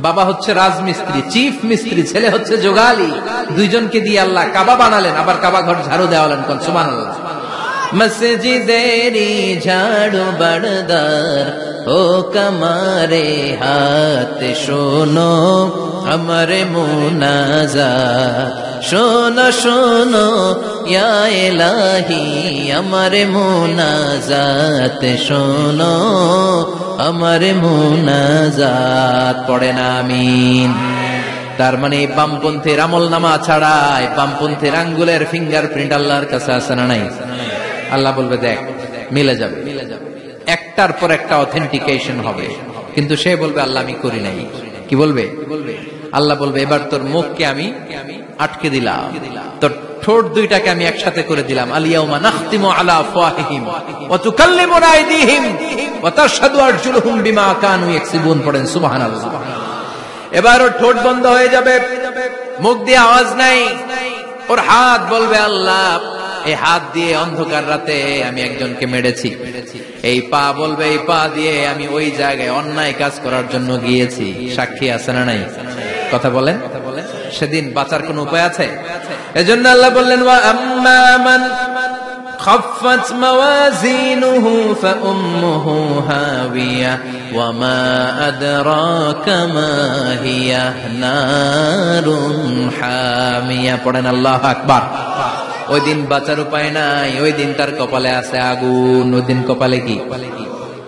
বাবা হচ্ছে রাজমিস্ত্রি, চিফ মিস্ত্রি, ছেলে হচ্ছে যোগালী, দুইজনকে দিয়ে আল্লাহ কাবা বানালেন, আবার কাবা ঘর ঝাড়ু দেওয়ালেন। কোন সুবহানাল্লাহ। মসজিদেরি ঝাড়ু বরদার ও কমারে হাত শোনো আমার মুনাজাত, শোনো শোনো ইয়া ইলাহি আমার মুনাজাত, শোনো আমার মুনাজাত, পড়েন আমিন। তার মানে বামপন্থীর আমল নামা ছাড়া বামপন্থীর আঙ্গুলের ফিঙ্গারপ্রিন্ট আল্লাহর কাছে আছে না নাই? আল্লাহ বলবে দেখ মিলে যাবে, একটার পর একটা অথেন্টিকেশন হবে, কিন্তু সে বলবে আল্লাহ আমি করি নাই। কি বলবে? আল্লাহ বলবে এবার তোর মুখকে আমি আটকে দিলাম, তোর ঠোঁট দুইটাকে আমি একসাথে করে দিলাম। আলিয়াউমা নাখতিমু আলা আফওয়াহিহিম ওয়া তুকাল্লিমুনা আইদিহিম ওয়া তাশহাদু আরজুলুহুম বিমা কানু ইয়াকসিবুন, পড়েন সুবহানাল্লাহ। এবার ওর ঠোঁট বন্ধ হয়ে যাবে, মুখ দিয়ে আওয়াজ নাই, ওর হাত বলবে আল্লাহ এই হাত দিয়ে অন্ধকার রাতে আমি একজনকে মেরেছি, এই পা বলবে এই পা দিয়ে আমি ওই জায়গায় অন্যায় কাজ করার জন্য গিয়েছি। সাক্ষী আছে না নাই? কথা বলেন। সেদিন বাঁচার কোন উপায় আছে? এজন্য আল্লাহ বললেন, ওয়া আম্মা মান খাফফাত মাওয়াজিনুহু ফাউম্মুহু হাওিয়া ওয়া মা আদরাকা মা হিয়া নারুন হামিয়া, পড়েন আল্লাহু আকবার। ওই দিন বাঁচার উপায় নাই, ওই দিন তার কপালে আছে আগুন। ওই দিন কপালে কি?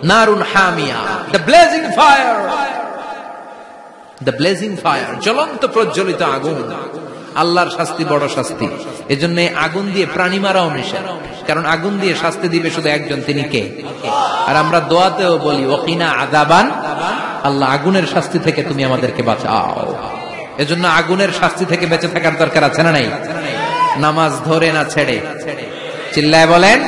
নারুন হামিয়া, the blazing fire, the blazing fire, জ্বলন্ত প্রজ্বলিত আগুন। আল্লাহর শাস্তি বড় শাস্তি। এজন্য আগুন দিয়ে প্রাণী মারাও নিষেধ, কারণ আগুন দিয়ে শাস্তি দিবে শুধু একজন, তিনি কে? আর আমরা দোয়াতেও বলি ওয়াকিনা আযাবান, আল্লাহ আগুনের শাস্তি থেকে তুমি আমাদেরকে বাঁচাও। এজন্য আগুনের শাস্তি থেকে বেঁচে থাকার দরকার আছে না নাই? নামাজ ধরে না ছেড়ে, চিল্লায় বলেন।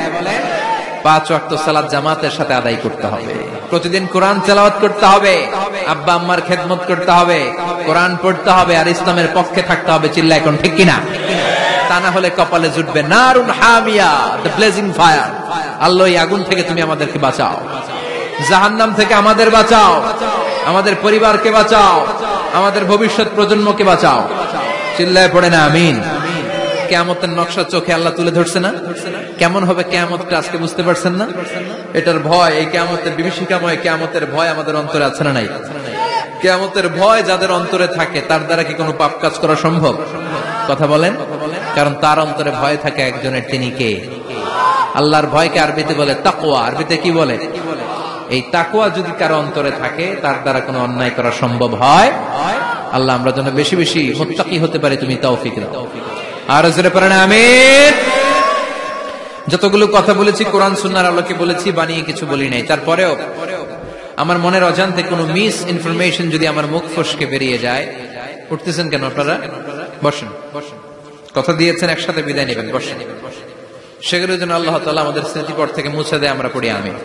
5 ওয়াক্ত সালাত জামাতের সাথে আদায় করতে হবে, প্রতিদিন কোরআন তেলাওয়াত করতে হবে, আব্বা আম্মার খেদমত করতে হবে, কোরআন পড়তে হবে, আর ইসলামের পক্ষে থাকতে হবে। চিল্লায় কোন ঠিক কিনা? তা না হলে কপালে জুটবে নারুন হামিয়া, দ্য ব্লেজিং ফায়ার। আল্লাহ এই আগুন থেকে তুমি আমাদেরকে বাঁচাও, জাহান্নাম থেকে আমাদের বাঁচাও, আমাদের পরিবারকে বাঁচাও, আমাদের ভবিষ্যৎ প্রজন্মকে বাঁচাও। চিল্লায় পড়ে না আমিন। কিয়ামতের নকশা চোখে আল্লাহ তুলে ধরছে না? কেমন হবে কিয়ামতটা আজকে বুঝতে পারছেন না? এটার ভয়, এই কিয়ামতের বিভীষিকাময় কিয়ামতের ভয় আমাদের অন্তরে আছে না নাই? কিয়ামতের ভয় যাদের অন্তরে থাকে তার দ্বারা কি কোনো পাপ কাজ করা সম্ভব? কথা বলেন। কারণ তার অন্তরে ভয় থাকে একজনের, তিনি কে? আল্লাহর ভয়কে আরবিতে বলে তাকওয়া। আরবিতে কি বলে? এই তাকওয়া যদি কারো অন্তরে থাকে তার দ্বারা কোনো অন্যায় করা সম্ভব হয়। আল্লাহ আমরা যেন বেশি বেশি মুত্তাকি হতে পারি, তুমি তৌফিক দাও। আর জোরে পড়েন আমিন। যতগুলো কথা বলেছি কোরআন সুন্নাহর আলোকে বলেছি, বানিয়ে কিছু বলি নাই। তারপরেও আমার মনের অজান্তে কোনো মিস ইনফরমেশন যদি আমার মুখ ফসকে বেরিয়ে যায়, উঠতেছেন কেন আপনারা? বসেন, কথা দিয়েছেন একসাথে বিদায় নেবেন, বসেন। সেগুলোর জন্য আল্লাহ তাআলা আমাদের স্মৃতিপট থেকে মুছে দেয়, আমরা পড়ি আমিন।